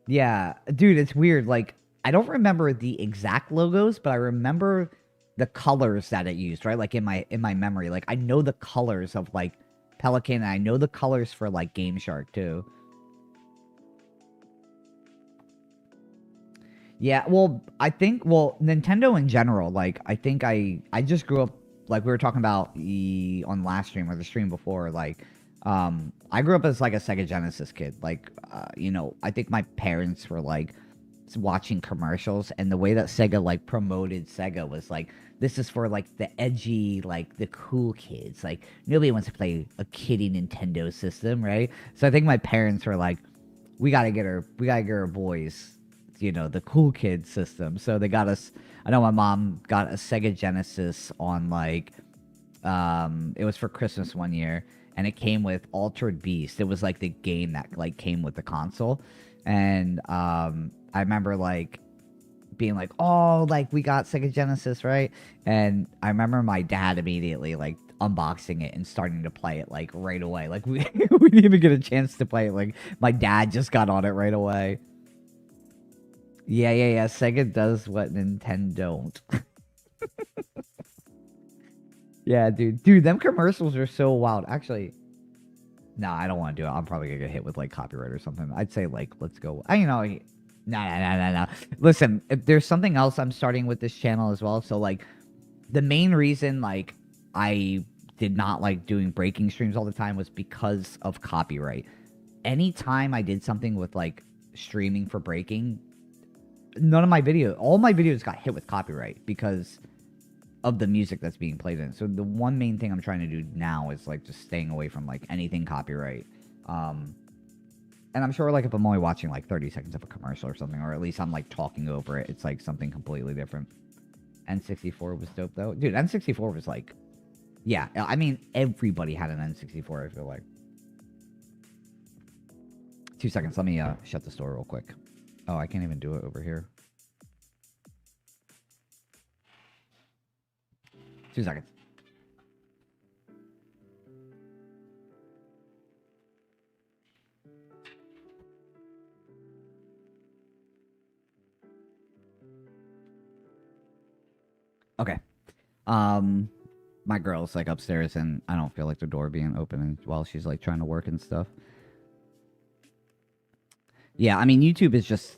Yeah, dude, it's weird. Like, I don't remember the exact logos, but I remember the colors that it used, right? Like in my memory. Like I know the colors of like Pelican, and I know the colors for like Game Shark too. Yeah, well, I think Nintendo in general, like I think I just grew up like we were talking about on last stream or the stream before, like I grew up as like a Sega Genesis kid. Like you know, I think my parents were like watching commercials, and the way that Sega like promoted Sega was like, this is for like the edgy, like the cool kids. Like nobody wants to play a kiddie Nintendo system, right? So I think my parents were like, we gotta get our boys, you know, the cool kid system. So they got us. I know my mom got a Sega Genesis on like, it was for Christmas one year, and it came with Altered Beast. It was like the game that like came with the console, and I remember like being like, oh, like we got Sega Genesis, right? And I remember my dad immediately like unboxing it and starting to play it like right away. Like we didn't even get a chance to play it. Like my dad just got on it right away. Yeah. Sega does what Nintendo don't. Yeah, dude, them commercials are so wild. Actually, nah, I don't want to do it. I'm probably gonna get hit with like copyright or something. I'd say like, let's go. No. Listen, if there's something else I'm starting with this channel as well. So like, the main reason like I did not like doing breaking streams all the time was because of copyright. Anytime I did something with like streaming for breaking, all my videos got hit with copyright because of the music that's being played in. So the one main thing I'm trying to do now is like just staying away from like anything copyright. And I'm sure like if I'm only watching like 30 seconds of a commercial or something, or at least I'm like talking over it, it's like something completely different. N64 was dope though. Dude, N64 was like, yeah, I mean, everybody had an N64, I feel like. 2 seconds, let me shut this door real quick. Oh, I can't even do it over here. 2 seconds. Okay. My girl's like upstairs, and I don't feel like the door being open while she's like trying to work and stuff. Yeah, I mean, YouTube is just,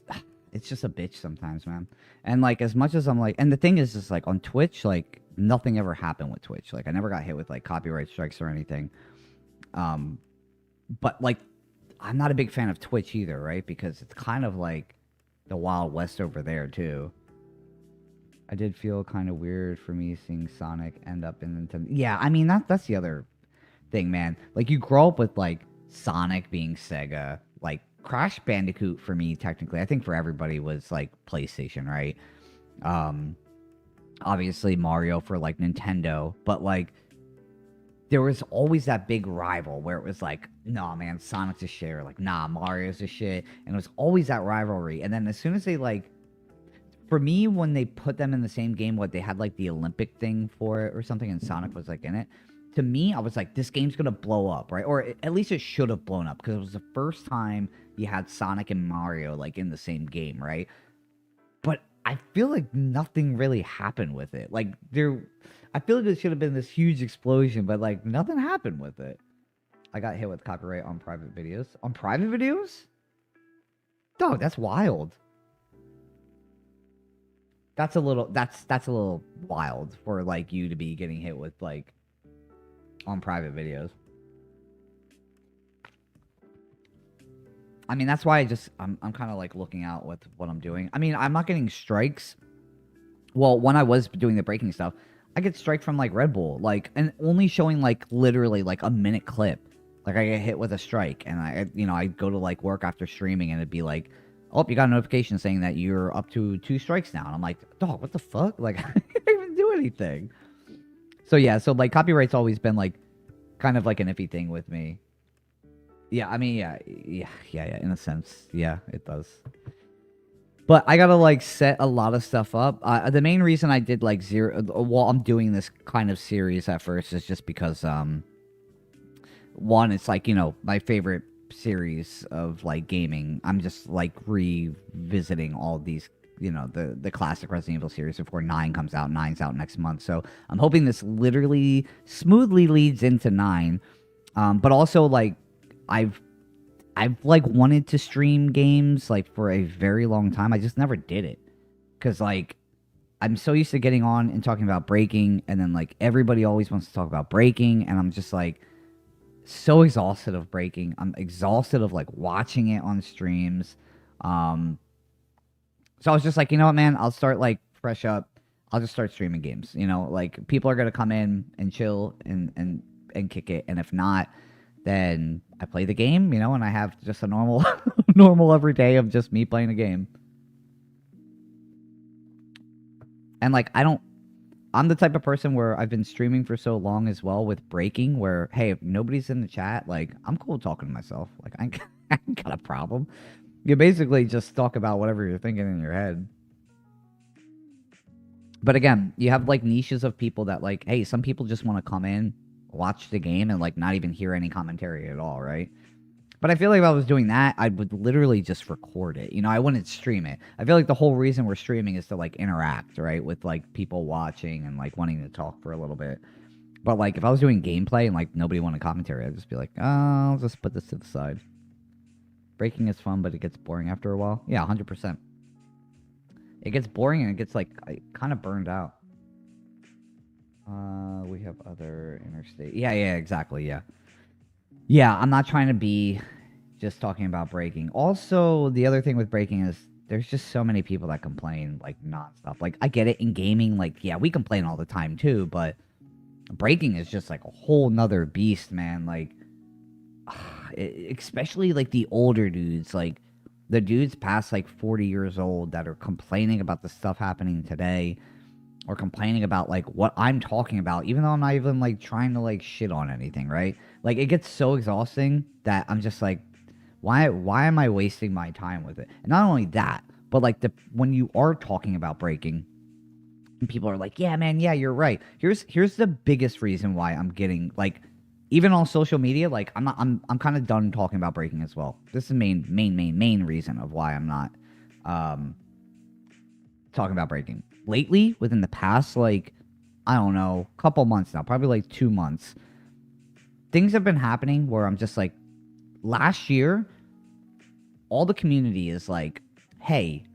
it's just a bitch sometimes, man. And like, as much as I'm like, and the thing is just like on Twitch, like nothing ever happened with Twitch. Like I never got hit with like copyright strikes or anything. But like, I'm not a big fan of Twitch either, right? Because it's kind of like the Wild West over there too. I did feel kind of weird for me seeing Sonic end up in Nintendo. Yeah, I mean, that's the other thing, man. Like, you grow up with, like, Sonic being Sega. Like, Crash Bandicoot for me, technically, I think for everybody was, like, PlayStation, right? Obviously, Mario for, like, Nintendo. But, like, there was always that big rival where it was like, nah, man, Sonic's a shit. Or, like, nah, Mario's a shit. And it was always that rivalry. And then as soon as they, like... For me, when they put them in the same game, they had, like, the Olympic thing for it or something, and Sonic was, like, in it. To me, I was like, this game's gonna blow up, right? Or at least it should have blown up, because it was the first time you had Sonic and Mario, like, in the same game, right? But I feel like nothing really happened with it. Like, I feel like there should have been this huge explosion, but, like, nothing happened with it. I got hit with copyright on private videos. On private videos? Dog, that's wild. That's a little wild for like you to be getting hit with like on private videos. I mean, that's why I'm kind of like looking out with what I'm doing. I mean, I'm not getting strikes. Well, when I was doing the breaking stuff, I get strike from like Red Bull, like, and only showing like literally like a minute clip. Like I get hit with a strike, and I go to like work after streaming, and it'd be like, oh, you got a notification saying that you're up to 2 strikes now. And I'm like, dog, what the fuck? Like, I didn't even do anything. So, yeah. So, like, copyright's always been, like, kind of like an iffy thing with me. Yeah, I mean, yeah. In a sense. Yeah, it does. But I gotta, like, set a lot of stuff up. The main reason I did, like, I'm doing this kind of series at first is just because, one, it's like, you know, my favorite series of like gaming. I'm just like revisiting all these, you know, the classic Resident Evil series before 9 comes out. 9's out next month. So I'm hoping this literally smoothly leads into 9. But also like I've like wanted to stream games like for a very long time. I just never did it. Cause like I'm so used to getting on and talking about breaking, and then like everybody always wants to talk about breaking, and I'm just like so exhausted of breaking. I'm exhausted of like watching it on streams. So I was just like, you know what, man, I'll start like fresh up. I'll just start streaming games. You know, like people are gonna come in and chill and kick it, and if not, then I play the game. You know, and I have just a normal normal every day of just me playing a game. And like I'm the type of person where I've been streaming for so long as well with breaking, where hey, if nobody's in the chat, like I'm cool talking to myself. Like I ain't got a problem. You basically just talk about whatever you're thinking in your head. But again, you have like niches of people that like, hey, some people just want to come in, watch the game, and like not even hear any commentary at all, right? But I feel like if I was doing that, I would literally just record it. You know, I wouldn't stream it. I feel like the whole reason we're streaming is to like interact, right? With like people watching and like wanting to talk for a little bit. But like if I was doing gameplay and like nobody wanted commentary, I'd just be like, oh, I'll just put this to the side. Breaking is fun, but it gets boring after a while. Yeah, 100%. It gets boring and it gets like kind of burned out. We have other interstate. Yeah, exactly. Yeah. Yeah, I'm not trying to be just talking about breaking. Also, the other thing with breaking is there's just so many people that complain like nonstop. Like I get it in gaming, like yeah, we complain all the time too, but breaking is just like a whole nother beast, man. Like especially like the older dudes, like the dudes past like 40 years old that are complaining about the stuff happening today, or complaining about like what I'm talking about, even though I'm not even like trying to like shit on anything, right? Like it gets so exhausting that I'm just like, why am I wasting my time with it? And not only that, but like when you are talking about breaking, and people are like, yeah, man, yeah, you're right. Here's the biggest reason why I'm getting like, even on social media, like I'm kind of done talking about breaking as well. This is the main reason of why I'm not talking about breaking. Lately, within the past, like, I don't know, couple months now, probably like 2 months, things have been happening where I'm just like, last year, all the community is like, hey,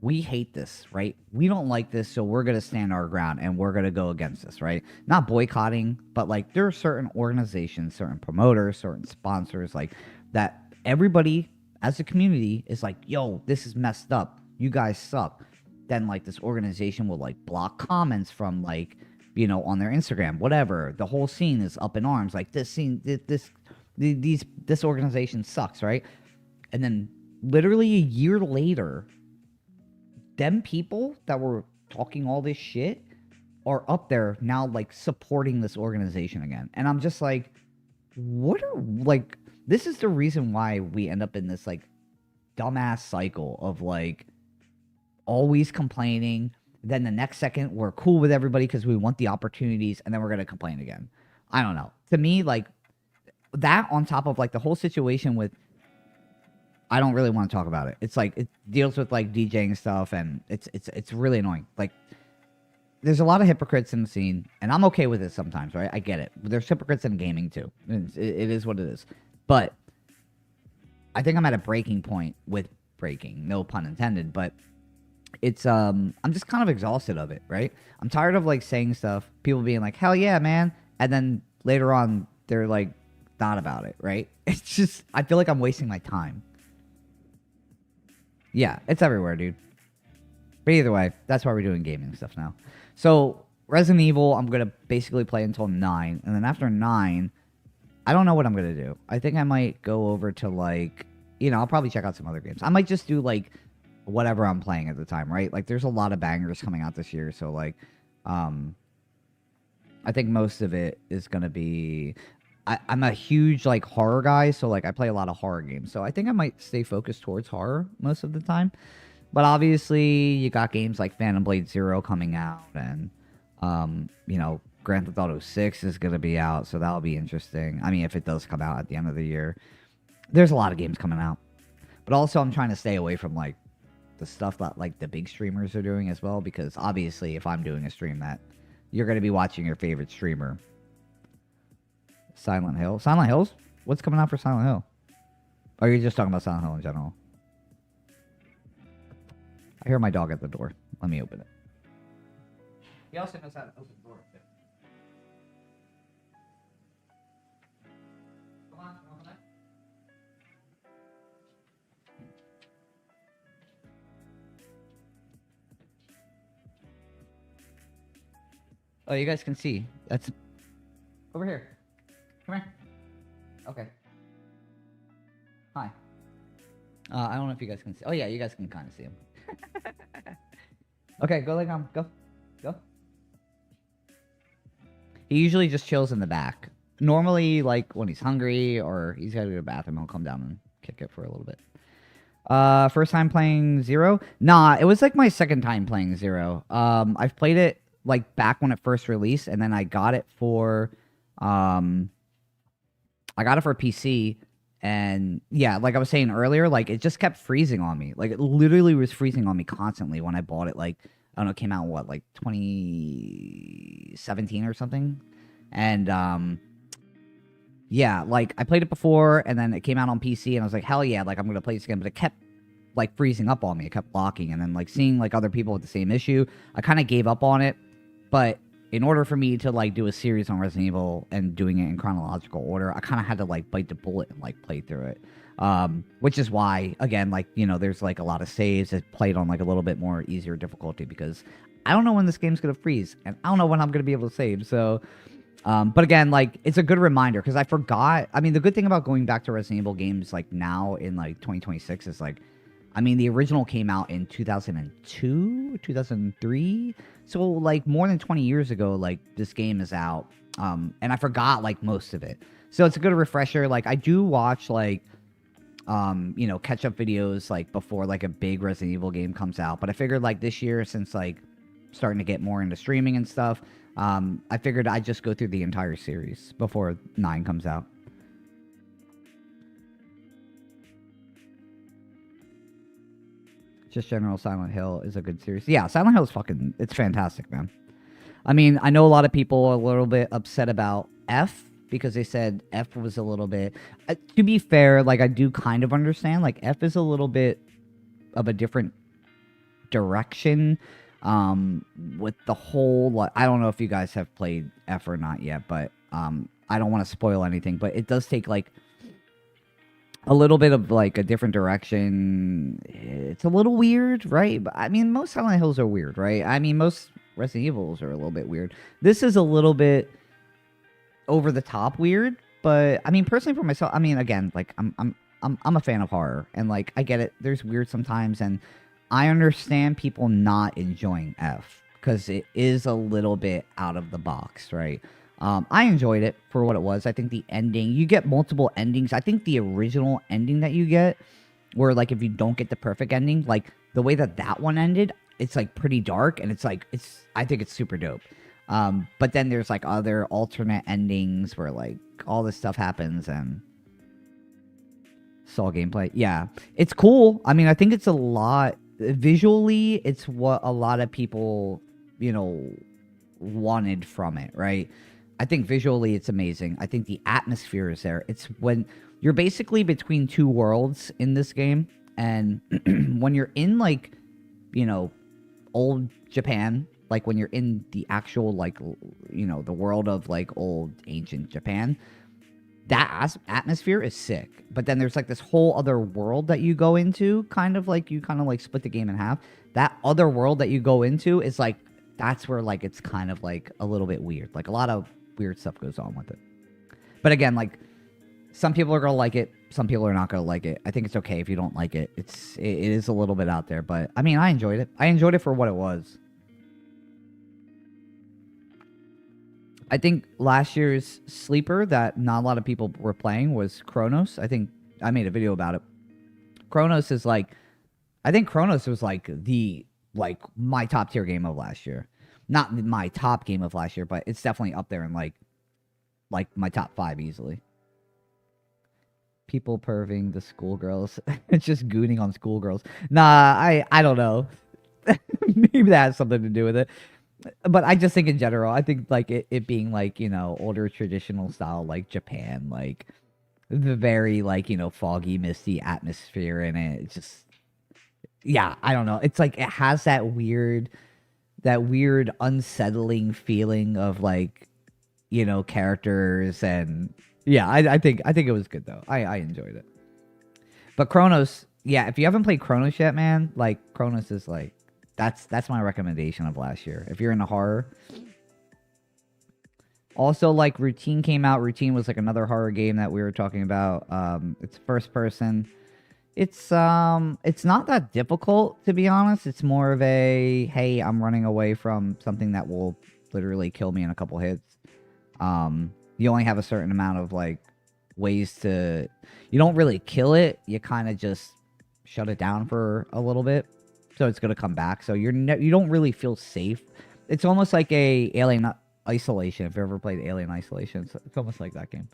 we hate this, right? We don't like this, so we're going to stand our ground and we're going to go against this, right? Not boycotting, but like there are certain organizations, certain promoters, certain sponsors, like that everybody as a community is like, yo, this is messed up. You guys suck. Then like this organization will like block comments from like, you know, on their Instagram, whatever. The whole scene is up in arms. Like this organization sucks, right? And then literally a year later, them people that were talking all this shit are up there now like supporting this organization again. And I'm just like, this is the reason why we end up in this like dumbass cycle of like always complaining. Then the next second we're cool with everybody because we want the opportunities, and then we're going to complain again. I don't know. To me, like that on top of like the whole situation with, I don't really want to talk about it. It's like it deals with like DJing stuff, and it's really annoying. Like there's a lot of hypocrites in the scene, and I'm okay with it sometimes, right? I get it. But there's hypocrites in gaming too. It is what it is. But I think I'm at a breaking point with breaking, no pun intended, but it's I'm just kind of exhausted of it, right? I'm tired of like saying stuff, people being like, hell yeah, man, and then later on they're like not about it, right? It's just, I feel like I'm wasting my time. Yeah, it's everywhere, dude. But either way, that's why we're doing gaming stuff now. So Resident Evil, I'm gonna basically play until 9, and then after 9, I don't know what I'm gonna do. I think I might go over to like, you know, I'll probably check out some other games. I might just do like whatever I'm playing at the time, right? Like there's a lot of bangers coming out this year, so like I think most of it is gonna be, I'm a huge like horror guy, so like I play a lot of horror games, so I think I might stay focused towards horror most of the time. But obviously you got games like Phantom Blade Zero coming out, and you know, Grand Theft Auto 6 is going to be out, so that'll be interesting. I mean, if it does come out at the end of the year. There's a lot of games coming out. But also, I'm trying to stay away from, like, the stuff that, like, the big streamers are doing as well, because obviously, if I'm doing a stream, that you're going to be watching your favorite streamer. Silent Hill. Silent Hills? What's coming out for Silent Hill? Or are you just talking about Silent Hill in general? I hear my dog at the door. Let me open it. He also knows how to open the door. Come on, open it. Oh, you guys can see. That's over here. Come here. Okay. Hi. I don't know if you guys can see. Oh yeah, you guys can kind of see him. Okay, go lay down. Go. Go. He usually just chills in the back. Normally, like, when he's hungry or he's got to go to the bathroom, he'll come down and kick it for a little bit. First time playing Zero? Nah, it was like my second time playing Zero. I've played it, like, back when it first released, and then I got it for, PC, and, yeah, like I was saying earlier, like, it just kept freezing on me. Like, it literally was freezing on me constantly when I bought it, like, I don't know, it came out in what, like 2017 or something? And, yeah, like, I played it before, and then it came out on PC, and I was like, hell yeah, like, I'm gonna play this again, but it kept, like, freezing up on me. It kept locking, and then, like, seeing, like, other people with the same issue, I kind of gave up on it, but in order for me to, like, do a series on Resident Evil and doing it in chronological order, I kind of had to, like, bite the bullet and, like, play through it. Which is why, again, like, you know, there's, like, a lot of saves that played on, like, a little bit more easier difficulty, because I don't know when this game's gonna freeze, and I don't know when I'm gonna be able to save, so... but again, like, it's a good reminder, because I forgot... I mean, the good thing about going back to Resident Evil games, like, now in, like, 2026 is, like... I mean, the original came out in 2002, 2003. So, like, more than 20 years ago, like, this game is out. And I forgot, like, most of it. So it's a good refresher. Like, I do watch, like, you know, catch-up videos, like, before, like, a big Resident Evil game comes out. But I figured, like, this year, since, like, starting to get more into streaming and stuff, I figured I'd just go through the entire series before 9 comes out. Just general Silent Hill is a good series. Yeah, Silent Hill is fucking... It's fantastic, man. I mean, I know a lot of people are a little bit upset about F, because they said F was a little bit... to be fair, like, I do kind of understand. Like, F is a little bit of a different direction with the whole... Like, I don't know if you guys have played F or not yet, but I don't want to spoil anything. But it does take, like... a little bit of, like, a different direction. It's a little weird, right? But, I mean, most Silent Hills are weird, right? I mean, most Resident Evils are a little bit weird. This is a little bit over the top weird, but, I mean, personally for myself, I mean, again, like, I'm a fan of horror, and, like, I get it. There's weird sometimes, and I understand people not enjoying F, because it is a little bit out of the box, right? I enjoyed it for what it was. I think the ending, you get multiple endings. I think the original ending that you get, where, like, if you don't get the perfect ending, like, the way that that one ended, it's, like, pretty dark, and it's, like, I think it's super dope. But then there's, like, other alternate endings where, like, all this stuff happens, and Saw gameplay. Yeah, it's cool. I mean, I think it's a lot, visually, it's what a lot of people, you know, wanted from it, right? I think visually it's amazing. I think the atmosphere is there. It's when you're basically between two worlds in this game. And when you're in, like, you know, old Japan, like when you're in the actual, like, you know, the world of, like, old ancient Japan, that atmosphere is sick. But then there's, like, this whole other world that you go into, kind of like, you kind of, like, split the game in half. That other world that you go into is, like, that's where, like, it's kind of, like, a little bit weird. Like, a lot of weird stuff goes on with it. But again, like, some people are gonna like it, some people are not gonna like it. I think it's okay if you don't like it. It is a little bit out there, but I mean, I enjoyed it. I enjoyed it for what it was. I think last year's sleeper that not a lot of people were playing was Chronos. I think I made a video about it. Chronos is, like, I think Chronos was, like, my top tier game of last year. not my top game of last year, but it's definitely up there in like my top 5 easily. People perving the schoolgirls. It's just gooning on schoolgirls. Nah, I don't know. Maybe that has something to do with it. But I just think in general, I think like it being like, you know, older traditional style like Japan, like the very like, you know, foggy, misty atmosphere in it. It's just, yeah, I don't know. It's like it has that weird unsettling feeling of like, you know, characters, and yeah, I think it was good though. I enjoyed it. But Chronos, yeah, if you haven't played Chronos yet, man, like Chronos is like that's my recommendation of last year. If you're into horror. Also, like Routine came out. Routine was like another horror game that we were talking about. It's first person. It's not that difficult, to be honest. It's more of a, hey, I'm running away from something that will literally kill me in a couple hits. You only have a certain amount of like ways to, you don't really kill it. You kind of just shut it down for a little bit. So it's going to come back. So you don't really feel safe. It's almost like a Alien Isolation. If you ever played Alien Isolation, it's almost like that game.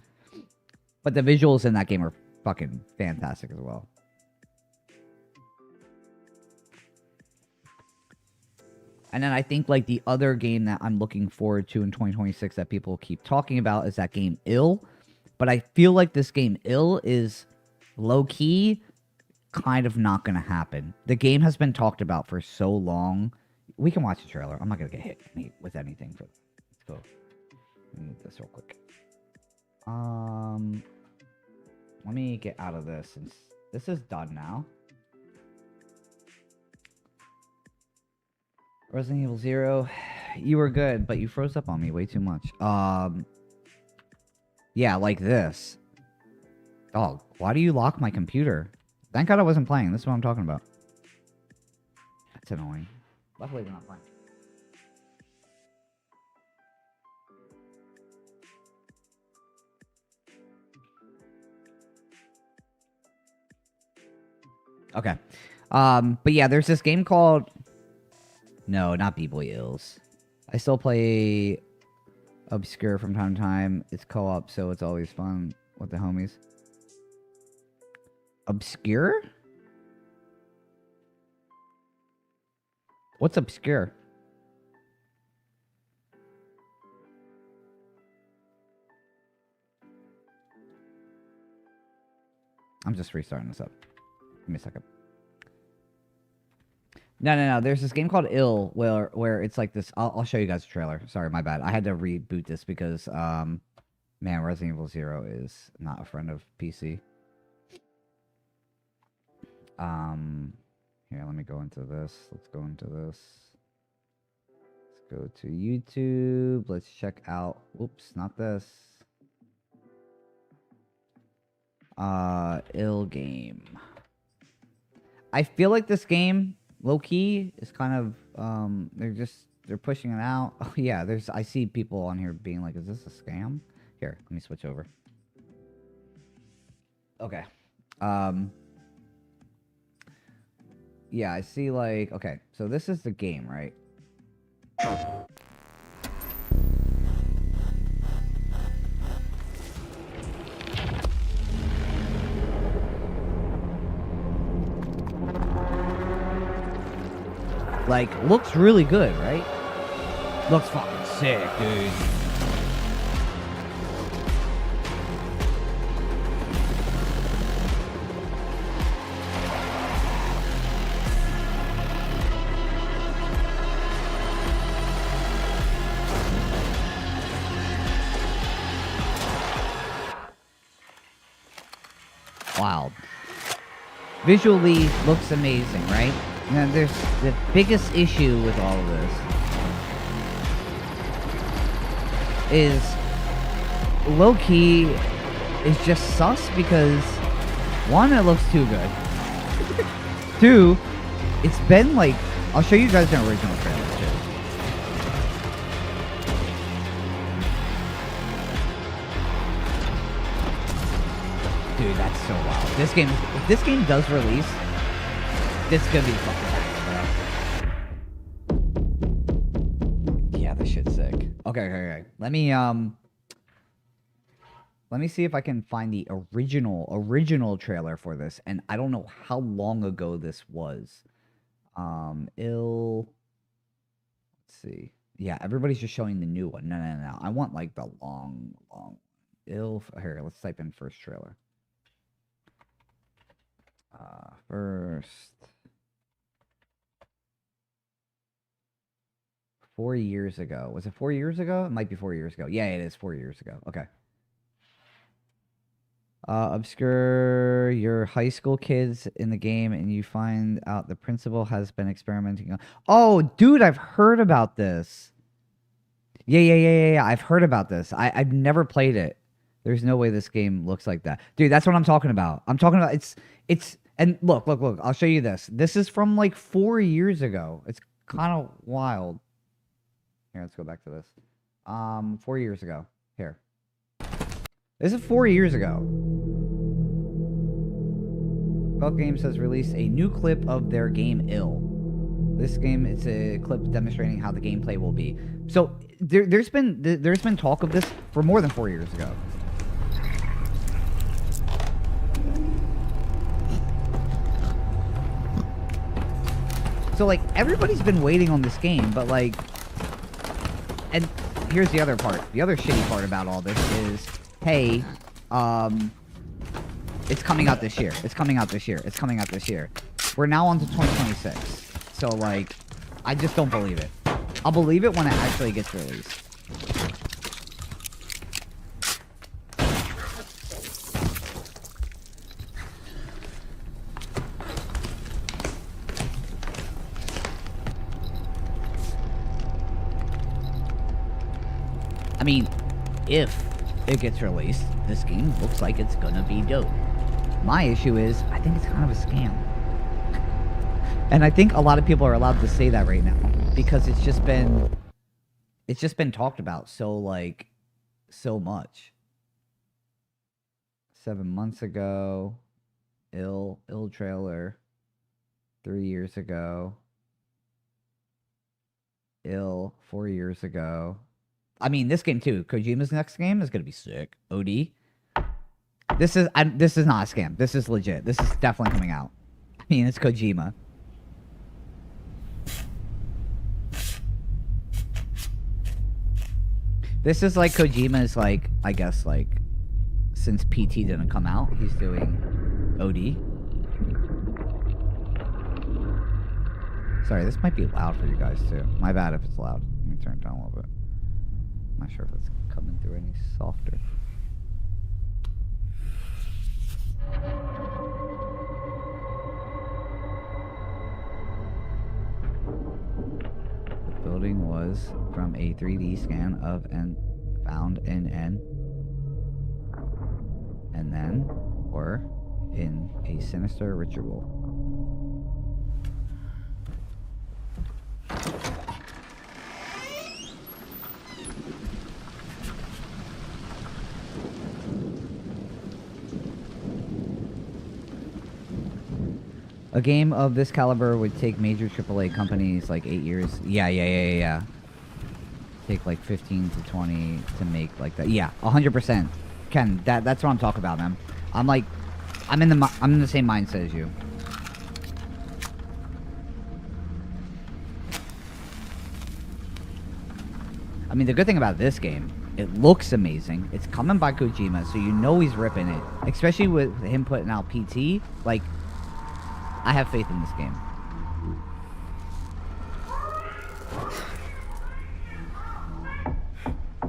But the visuals in that game are fucking fantastic as well. And then I think like the other game that I'm looking forward to in 2026 that people keep talking about is that game Ill. But I feel like this game Ill is low-key kind of not going to happen. The game has been talked about for so long. We can watch the trailer. I'm not going to get hit with anything. Let's go. Let me move this real quick. Let me get out of this. Since this is done now. Resident Evil 0, you were good, but you froze up on me way too much. Yeah, like this. Dog, why do you lock my computer? Thank God I wasn't playing. This is what I'm talking about. That's annoying. Luckily we're not playing. Okay. But yeah, there's this game called... No, not B-Boy Ills. I still play Obscure from time to time. It's co-op, so it's always fun with the homies. Obscure? What's Obscure? I'm just restarting this up. Give me a second. No. There's this game called Ill where it's like this. I'll show you guys the trailer. Sorry, my bad. I had to reboot this because, man, Resident Evil 0 is not a friend of PC. Here, let me go into this. Let's go into this. Let's go to YouTube. Let's check out. Oops, not this. Ill game. I feel like this game, low key, is kind of they're pushing it out. Oh yeah, I see people on here being like, is this a scam? Here, let me switch over. Okay. Yeah, I see like, okay, so this is the game, right? Like, looks really good, right? Looks fucking sick, dude. Wow. Visually looks amazing, right? Now, there's the biggest issue with all of this is low-key is just sus because, one, it looks too good. Two, it's been like, I'll show you guys the original trailer too. Dude, that's so wild. This game, if this game does release, this is gonna be fucking nice, bro. this shit's sick. Okay. Let me see if I can find the original trailer for this, and I don't know how long ago this was. Let's see. Yeah, everybody's just showing the new one. No. I want like the long. Here, let's type in first trailer. First. 4 years ago. Was it 4 years ago? It might be 4 years ago. Yeah, it is 4 years ago. Okay. Obscure your high school kids in the game and you find out the principal has been experimenting on... Oh, dude, I've heard about this. Yeah. I've heard about this. I've never played it. There's no way this game looks like that. Dude, that's what I'm talking about. I'm talking about... It's... And look. I'll show you this. This is from like 4 years ago. It's kind of wild. Here, let's go back to this. 4 years ago. Here. This is 4 years ago. Valve Games has released a new clip of their game Ill. This game, it's a clip demonstrating how the gameplay will be. So there's been talk of this for more than 4 years ago. So like everybody's been waiting on this game, but like, and here's the other part. The other shitty part about all this is, hey, it's coming out this year. It's coming out this year. We're now on to 2026. So, like, I just don't believe it. I'll believe it when it actually gets released. I mean, if it gets released, this game looks like it's gonna be dope. My issue is, I think it's kind of a scam. And I think a lot of people are allowed to say that right now. Because it's just been talked about so much. 7 months ago. Ill trailer. 3 years ago. Ill 4 years ago. I mean, this game too. Kojima's next game is gonna be sick. OD. This is not a scam. This is legit. This is definitely coming out. I mean, it's Kojima. This is like Kojima's, like, I guess, like, since PT didn't come out, he's doing OD. Sorry, this might be loud for you guys too. My bad if it's loud. Let me turn it down a little bit. I'm not sure if it's coming through any softer. The building was from a 3D scan of and found in and then or in a sinister ritual. A game of this caliber would take major AAA companies like 8 years. Yeah. Take like 15 to 20 to make like that. Yeah, 100%. Ken, that's what I'm talking about, man. I'm in the same mindset as you. I mean, the good thing about this game, it looks amazing. It's coming by Kojima, so you know he's ripping it. Especially with him putting out PT, like, I have faith in this game.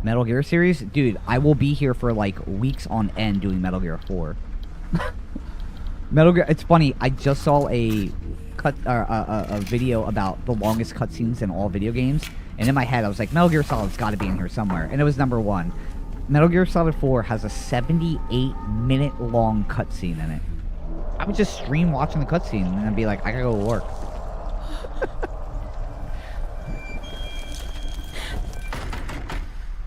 Metal Gear series? Dude, I will be here for like weeks on end doing Metal Gear 4. Metal Gear, it's funny, I just saw a video about the longest cutscenes in all video games, and in my head I was like, Metal Gear Solid's gotta be in here somewhere, and it was number 1. Metal Gear Solid 4 has a 78-minute long cutscene in it. I would just stream watching the cutscene and be like, I gotta go to work.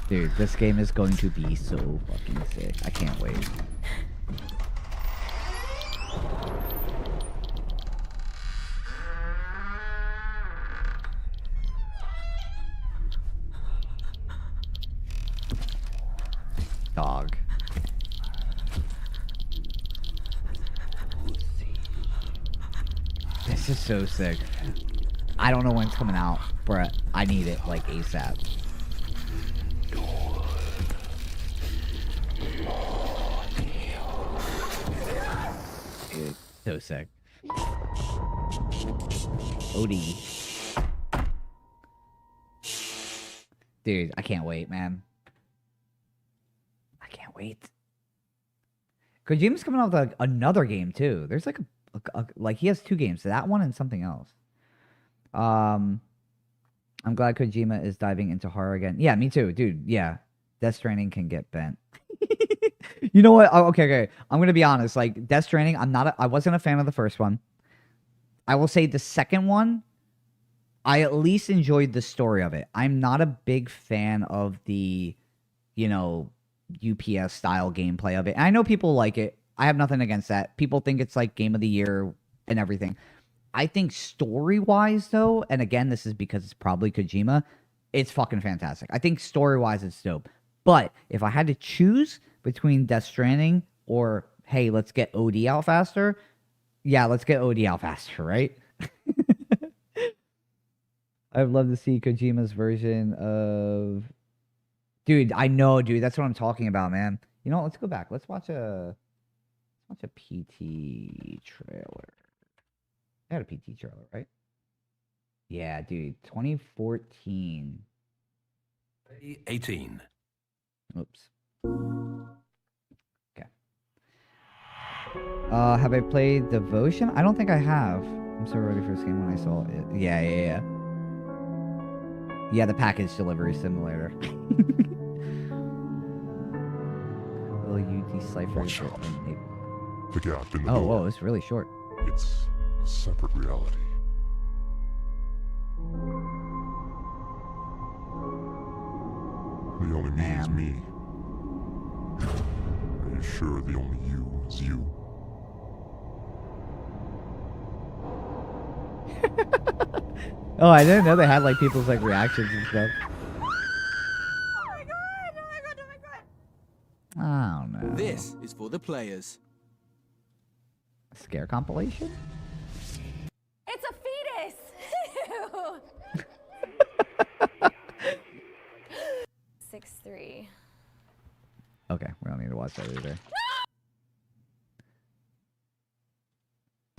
Dude, this game is going to be so fucking sick. I can't wait. Dog. This is so sick. I don't know when it's coming out, but I need it like ASAP. Dude, so sick. Odie. Dude, I can't wait, man. I can't wait. Kojima's coming out with like another game too. There's like like he has 2 games, that one and something else. I'm glad Kojima is diving into horror again. Yeah, me too, dude. Yeah, Death Stranding can get bent. You know what? Oh, okay. I'm gonna be honest. Like Death Stranding, I wasn't a fan of the first one. I will say the second one, I at least enjoyed the story of it. I'm not a big fan of the, UPS style gameplay of it. And I know people like it. I have nothing against that. People think it's like game of the year and everything. I think story-wise, though, and again, this is because it's probably Kojima, it's fucking fantastic. I think story-wise, it's dope. But if I had to choose between Death Stranding or, hey, let's get OD out faster, yeah, let's get OD out faster, right? I'd love to see Kojima's version of... Dude, I know, dude. That's what I'm talking about, man. You know, let's go back. Let's watch a PT trailer. I had a PT trailer, right? Yeah, dude. 2014. 18. Oops. Okay. Have I played Devotion? I don't think I have. I'm so ready for this game when I saw it. Yeah. Yeah, the package delivery simulator. Will you decipher Watch it? out. The gap in the Oh, door. whoa, it's really short. It's a separate reality. The only me is me. Are you sure the only you is you? Oh, I didn't know they had like people's like reactions and stuff. I don't know. This is for the players. Scare compilation? It's a fetus! 6'3". Okay, we don't need to watch that either.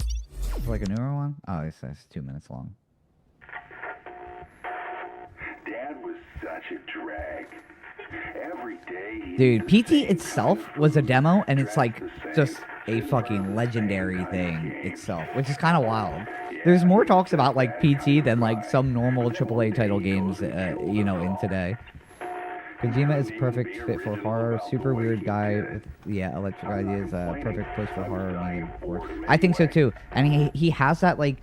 Is it like a newer one? Oh, it's 2 minutes long. Dad was such a drag. Every day Dude, PT itself was a demo, and it's like just a fucking legendary thing itself, which is kind of wild. There's more talks about like PT than like some normal AAA title games, in today. Kojima is a perfect fit for horror. Super weird guy with electric ideas. Perfect place for horror. I think so too. And he has that like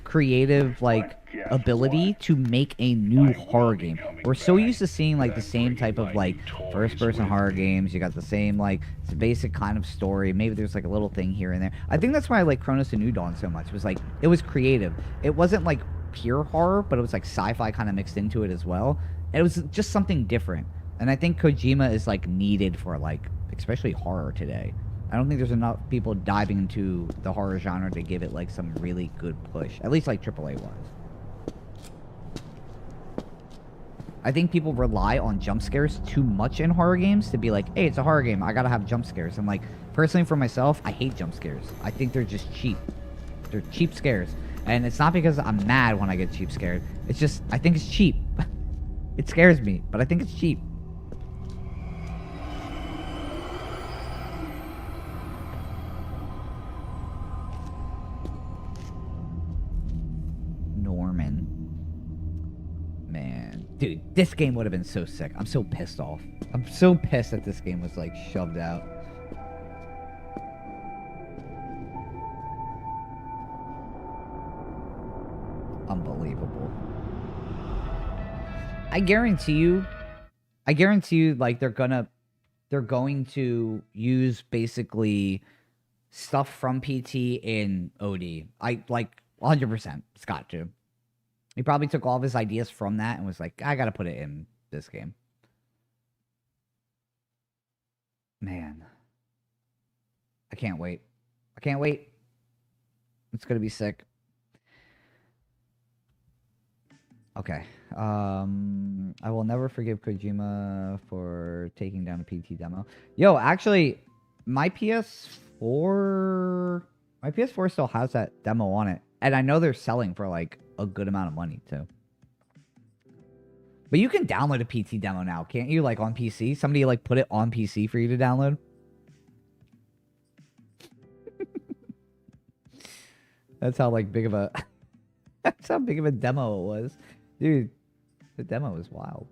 creative like ability to make a new horror game. We're so used to seeing like the same type of like first person horror games. You got the same like basic kind of story. Maybe there's like a little thing here and there. I think that's why I like Chronos and New Dawn so much. It was like it was creative. It wasn't like pure horror, but it was like sci-fi kind of mixed into it as well. And it was just something different. And I think Kojima is like needed for like especially horror today. I don't think there's enough people diving into the horror genre to give it like some really good push. At least like AAA was. I think people rely on jump scares too much in horror games to be like, hey, it's a horror game, I gotta have jump scares. I'm like, personally for myself, I hate jump scares. I think they're just cheap. They're cheap scares. And it's not because I'm mad when I get cheap scared. It's just, I think it's cheap. It scares me, but I think it's cheap. Norman. Man. Dude, this game would have been so sick. I'm so pissed off. I'm so pissed that this game was, like, shoved out. Unbelievable. I guarantee you, like, they're going to use, basically, stuff from PT in OD. 100%. It's got to. He probably took all of his ideas from that and was like, I gotta put it in this game. Man. I can't wait. I can't wait. It's gonna be sick. Okay. I will never forgive Kojima for taking down a PT demo. Yo, actually, my PS4 still has that demo on it. And I know they're selling for like a good amount of money too. But you can download a PT demo now, can't you? Like on PC? Somebody like put it on PC for you to download? That's how like big of a that's how big of a demo it was. Dude, the demo was wild.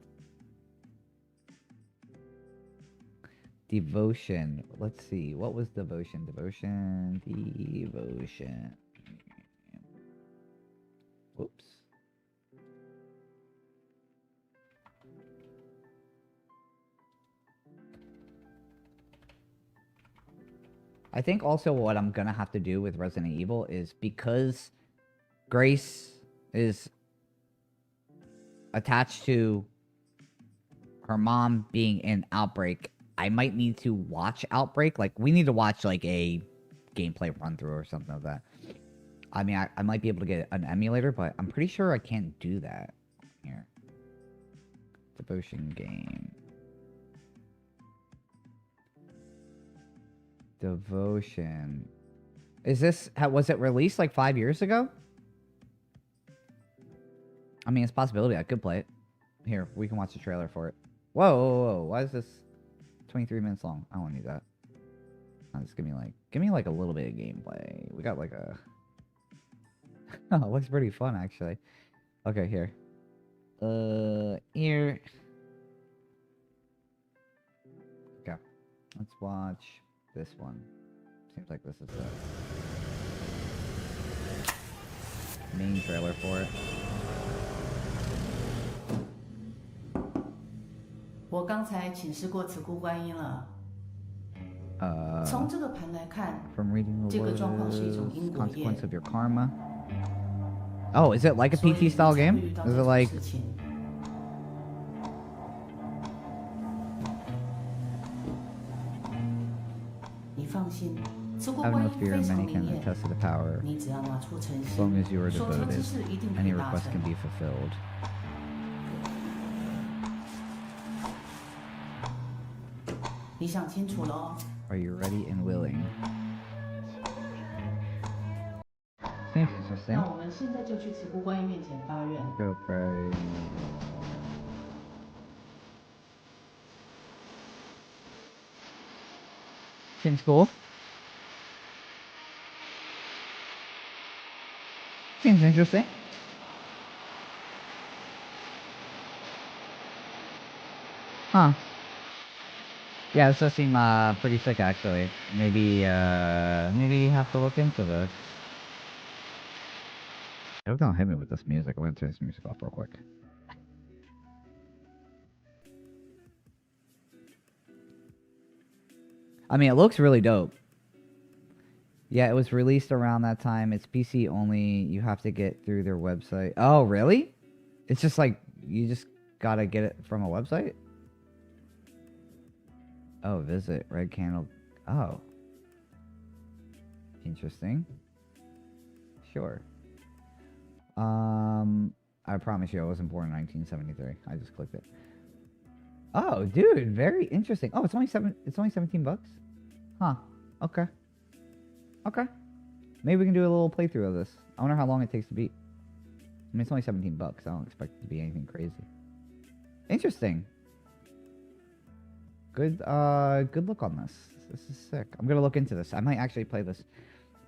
Devotion. Let's see. What was devotion? Devotion. Whoops. I think also what I'm gonna have to do with Resident Evil is because Grace is attached to her mom being in Outbreak, I might need to watch Outbreak. Like, we need to watch, like, a gameplay run-through or something like that. I mean, I might be able to get an emulator, but I'm pretty sure I can't do that. Here. Devotion game. Devotion. Is this... Was it released, like, 5 years ago? I mean, it's a possibility. I could play it. Here, we can watch the trailer for it. Whoa, whoa, whoa. Why is this 23 minutes long? I don't need that. Just give me like a little bit of gameplay. We got like a... Oh, it looks pretty fun, actually. Okay, here. Here. Okay. Let's watch this one. Seems like this is the main trailer for it. 我刚才请示过慈姑观音了。从这个盘来看， From reading the 这个状况是一种因果业。 consequence of your karma. Oh, is it like a PT style game? Is it like? 你放心，慈姑 Have 观 no 音 fear, 非常 many 灵 can 验。 attest to the power. 你只要拿出诚 As long 心， as you are 所求 devoted, 之事一定可 any 以达 request 成 can。be fulfilled. 你想清楚了哦。 Are you ready and willing? Seems interesting. 那我们现在就去慈姑观音面前发愿。 Go pray. Seems cool. Seems interesting. Huh. Yeah, this does seem pretty sick actually. Maybe maybe you have to look into this. Don't hit me with this music. I'm gonna turn this music off real quick. I mean, it looks really dope. Yeah, it was released around that time. It's PC only. You have to get through their website. Oh, really? It's just like, you just gotta get it from a website? Oh, visit Red Candle. Oh. Interesting. Sure. I promise you I wasn't born in 1973. I just clicked it. Oh, dude, very interesting. Oh, it's only 17 bucks? Huh. Okay. Okay. Maybe we can do a little playthrough of this. I wonder how long it takes to beat. I mean, it's only 17 bucks. I don't expect it to be anything crazy. Interesting. Good look on this. This is sick. I'm gonna look into this. I might actually play this.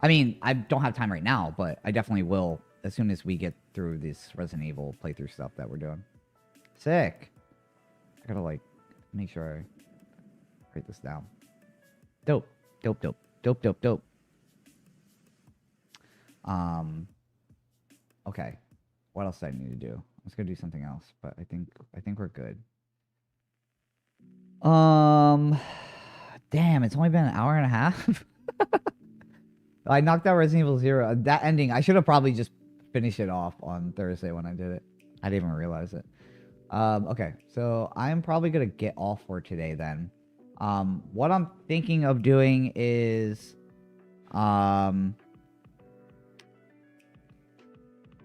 I mean, I don't have time right now, but I definitely will as soon as we get through this Resident Evil playthrough stuff that we're doing. Sick. I gotta, like, make sure I write this down. Dope. Dope, dope. Dope, dope, dope. Okay. What else do I need to do? Let's go do something else, but I think we're good. Damn, it's only been an hour and a half. I knocked out Resident Evil 0. That ending, I should have probably just finished it off on Thursday when I did it. I didn't even realize it. Okay, so I'm probably gonna get off for today then. What I'm thinking of doing is,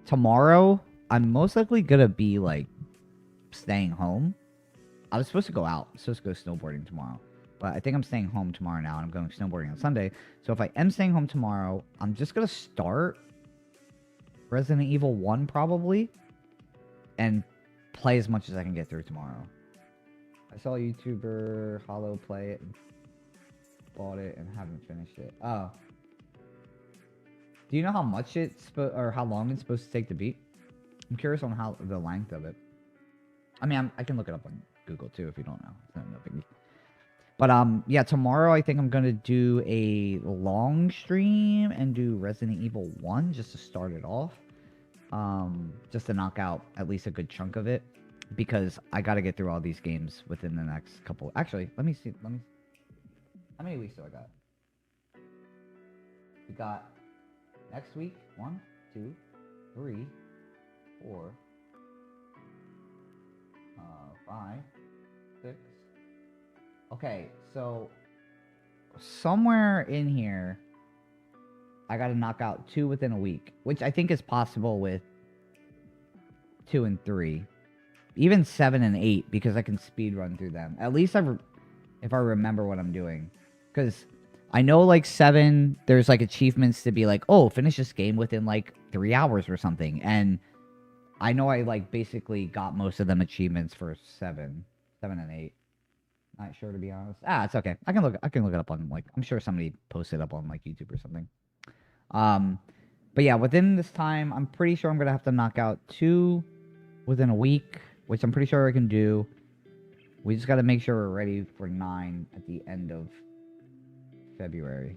tomorrow, I'm most likely gonna be, like, staying home. I was supposed to go out. I was supposed to go snowboarding tomorrow. But I think I'm staying home tomorrow now, and I'm going snowboarding on Sunday. So if I am staying home tomorrow, I'm just gonna start Resident Evil 1, probably. And play as much as I can get through tomorrow. I saw a YouTuber Hollow play it and bought it and haven't finished it. Oh. Do you know how much or how long it's supposed to take to beat? I'm curious on how the length of it. I mean, I can look it up on Google too if you don't know. It's no biggie. But yeah, tomorrow I think I'm gonna do a long stream and do Resident Evil 1 just to start it off. Just to knock out at least a good chunk of it, because I gotta get through all these games within the next couple. Actually, let me see. How many weeks do I got? We got next week 1, 2, 3, 4, 5, 6. Okay, so somewhere in here, I gotta knock out 2 within a week, which I think is possible with 2 and 3. Even 7 and 8, because I can speed run through them. At least if I remember what I'm doing. Because I know, like, 7, there's, like, achievements to be like, oh, finish this game within, like, 3 hours or something. And I know I, like, basically got most of them achievements for 7 and 8. Not sure, to be honest. It's okay. I can look it up on, like, I'm sure somebody posted up on, like, YouTube or something. But yeah, within this time, I'm pretty sure I'm gonna have to knock out 2 within a week, which I'm pretty sure I can do. We just gotta make sure we're ready for 9 at the end of February.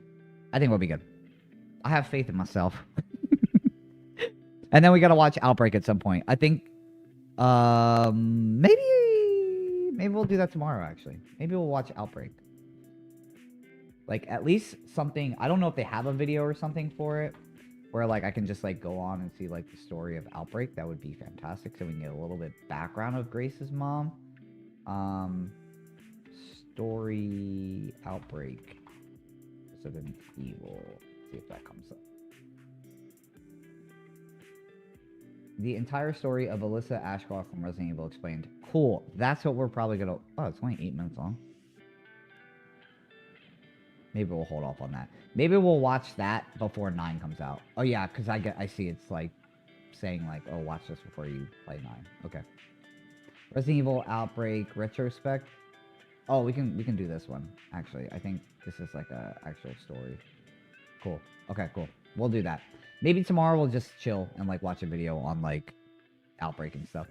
I think we'll be good. I have faith in myself. And then we gotta watch Outbreak at some point. I think, maybe we'll do that tomorrow, actually. Maybe we'll watch Outbreak. Like, at least something... I don't know if they have a video or something for it, where, like, I can just, like, go on and see, like, the story of Outbreak. That would be fantastic, so we can get a little bit background of Grace's mom. Story Outbreak. Resident Evil. See if that comes up. The entire story of Alyssa Ashcroft from Resident Evil explained. Cool. That's what we're probably gonna... Oh, it's only 8 minutes long. Maybe we'll hold off on that. Maybe we'll watch that before 9 comes out. Oh yeah, because I see it's like saying like, oh, watch this before you play 9. Okay. Resident Evil Outbreak Retrospect. Oh, we can do this one. Actually, I think this is like a actual story. Cool. Okay, cool. We'll do that. Maybe tomorrow we'll just chill and like watch a video on like Outbreak and stuff.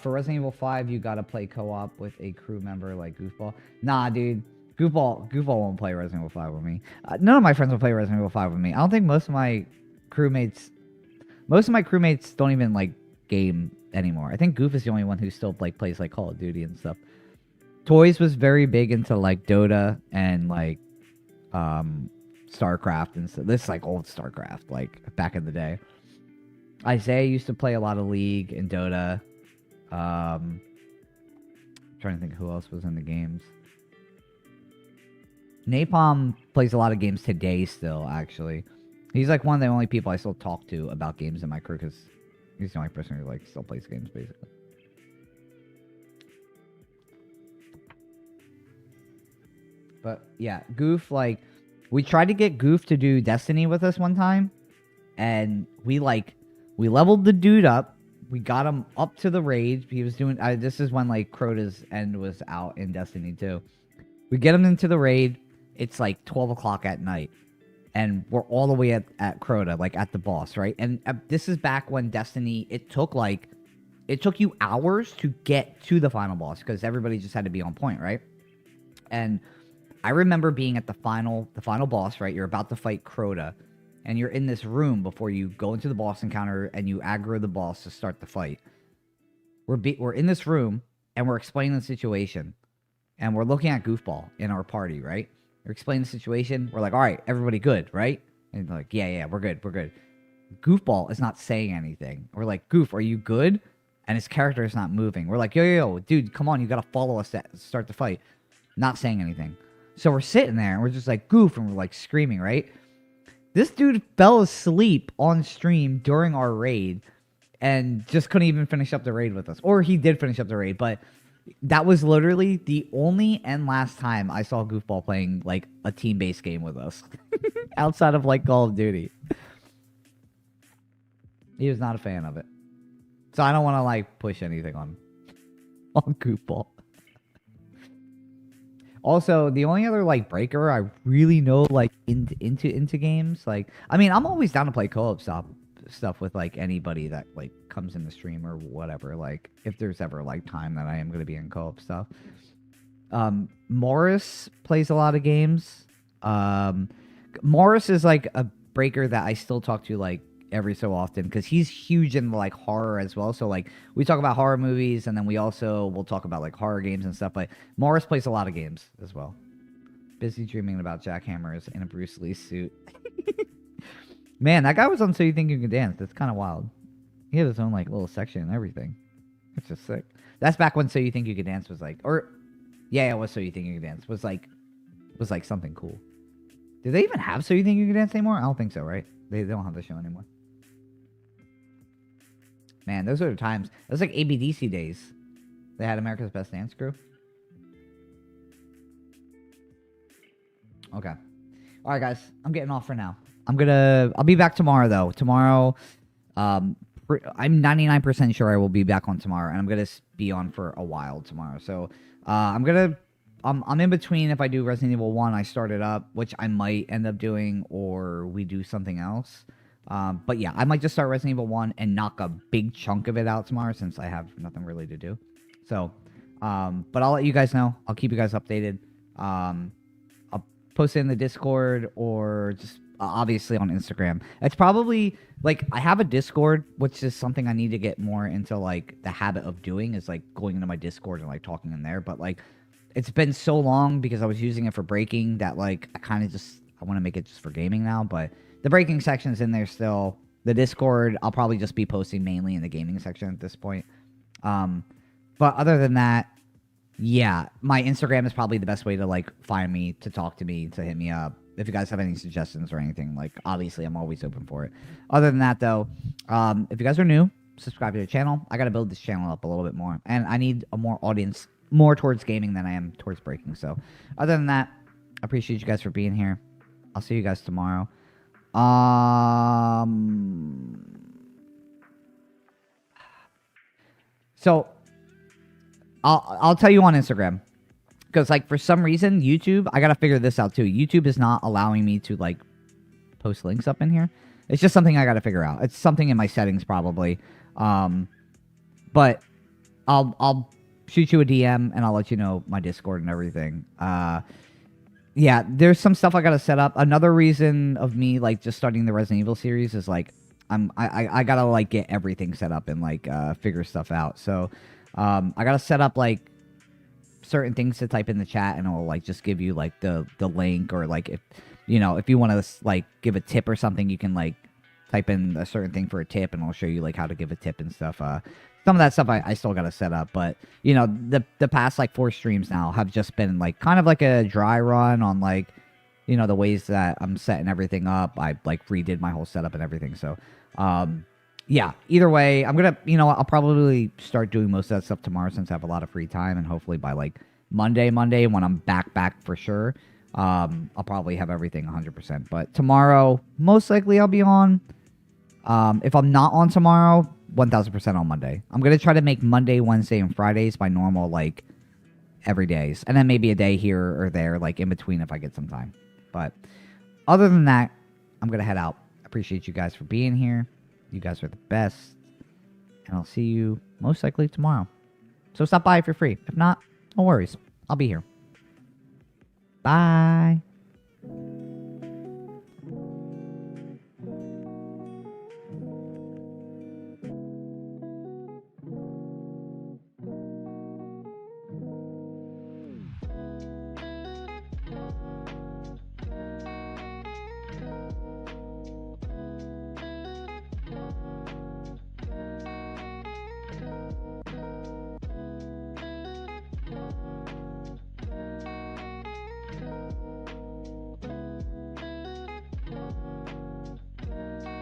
For Resident Evil 5, you gotta play co-op with a crew member like Goofball. Nah, dude. Goofball won't play Resident Evil 5 with me. None of my friends will play Resident Evil 5 with me. I don't think most of my crewmates don't even like game anymore. I think Goof is the only one who still like plays like Call of Duty and stuff. Toys was very big into like Dota and like StarCraft and stuff. This is like old StarCraft, like back in the day. Isaiah used to play a lot of League and Dota. I'm trying to think who else was in the games. Napalm plays a lot of games today still, actually. He's like one of the only people I still talk to about games in my crew, because he's the only person who like still plays games, basically. But yeah, Goof, like, we tried to get Goof to do Destiny with us one time, and we leveled the dude up. We got him up to the raid. He was doing, this is when like Crota's End was out in Destiny 2. We get him into the raid. It's like 12 o'clock at night. And we're all the way at Crota, like at the boss, right? And this is back when Destiny, it took you hours to get to the final boss, because everybody just had to be on point, right? And I remember being at the final boss, right? You're about to fight Crota, and you're in this room before you go into the boss encounter, and you aggro the boss to start the fight. We're in this room, and we're explaining the situation, and we're looking at Goofball in our party, right? We're explaining the situation. We're like, all right, everybody good, right? And they're like, yeah, we're good. Goofball is not saying anything. We're like, Goof, are you good? And his character is not moving. We're like, yo, dude, come on, you gotta follow us to start the fight. not saying anything. So we're sitting there and we're just like goof and we're like screaming, right? This dude fell asleep on stream during our raid and just couldn't even finish up the raid with us. Or he did finish up the raid, but that was literally the only and last time I saw Goofball playing like a team-based game with us outside of like Call of Duty. He was not a fan of it. So I don't want to like push anything on Goofball. Also, the only other like breaker I really know like into games, like I mean, I'm always down to play co-op stuff with like anybody that like comes in the stream or whatever. Like if there's ever like time that I am going to be in co-op stuff. Morris plays a lot of games. Morris is like a breaker that I still talk to like every so often because he's huge in like horror as well. So like we talk about horror movies and then we also will talk about like horror games and stuff. But Morris plays a lot of games as well. Busy dreaming about jackhammers in a Bruce Lee suit. Man, that guy was on So You Think You Can Dance. That's kind of wild. He had his own like little section and everything. It's just sick. That's back when So You Think You Can Dance was like, or yeah, it was So You Think You Can Dance was like something cool. Do they even have So You Think You Can Dance anymore? I don't think so, right? They don't have the show anymore. Man, those are the times. It was like ABDC days. They had America's Best Dance Crew. Okay. All right, guys. I'm getting off for now. I'll be back tomorrow, though. Tomorrow, I'm 99% sure I will be back on tomorrow, and I'm going to be on for a while tomorrow. So, I'm in between. If I do Resident Evil 1, I start it up, which I might end up doing, or we do something else. But yeah, I might just start Resident Evil 1 and knock a big chunk of it out tomorrow since I have nothing really to do. So, but I'll let you guys know. I'll keep you guys updated. I'll post it in the Discord or just obviously on Instagram. It's probably like I have a Discord, which is something I need to get more into like the habit of doing is like going into my Discord and like talking in there. But like it's been so long because I was using it for breaking that like I want to make it just for gaming now, but the breaking section's in there still. The Discord, I'll probably just be posting mainly in the gaming section at this point. But other than that, yeah, my Instagram is probably the best way to, like, find me, to talk to me, to hit me up. If you guys have any suggestions or anything, like, obviously, I'm always open for it. Other than that, though, if you guys are new, subscribe to the channel. I got to build this channel up a little bit more. And I need a more audience, more towards gaming than I am towards breaking. So, other than that, I appreciate you guys for being here. I'll see you guys tomorrow. So I'll tell you on Instagram because like for some reason YouTube, I gotta figure this out too. YouTube is not allowing me to like post links up in here. It's just something I gotta figure out. It's something in my settings probably. But I'll shoot you a DM and I'll let you know my Discord and everything. Yeah, there's some stuff I gotta set up. Another reason of me like just starting the Resident Evil series is like I gotta like get everything set up and like figure stuff out. So I gotta set up like certain things to type in the chat and it'll like just give you like the link, or like if you know if you want to like give a tip or something, you can like type in a certain thing for a tip and it'll show you like how to give a tip and stuff. Some of that stuff I still got to set up, but you know, the past like 4 streams now have just been like kind of like a dry run on like, you know, the ways that I'm setting everything up. I like redid my whole setup and everything. So, yeah, either way, I'm going to, you know, I'll probably start doing most of that stuff tomorrow since I have a lot of free time, and hopefully by like Monday when I'm back for sure, I'll probably have everything 100%, but tomorrow, most likely I'll be on. If I'm not on tomorrow, 1000% on Monday. I'm going to try to make Monday, Wednesday, and Fridays my normal, like, every days. And then maybe a day here or there, like, in between if I get some time. But other than that, I'm going to head out. Appreciate you guys for being here. You guys are the best. And I'll see you most likely tomorrow. So stop by if you're free. If not, no worries. I'll be here. Bye.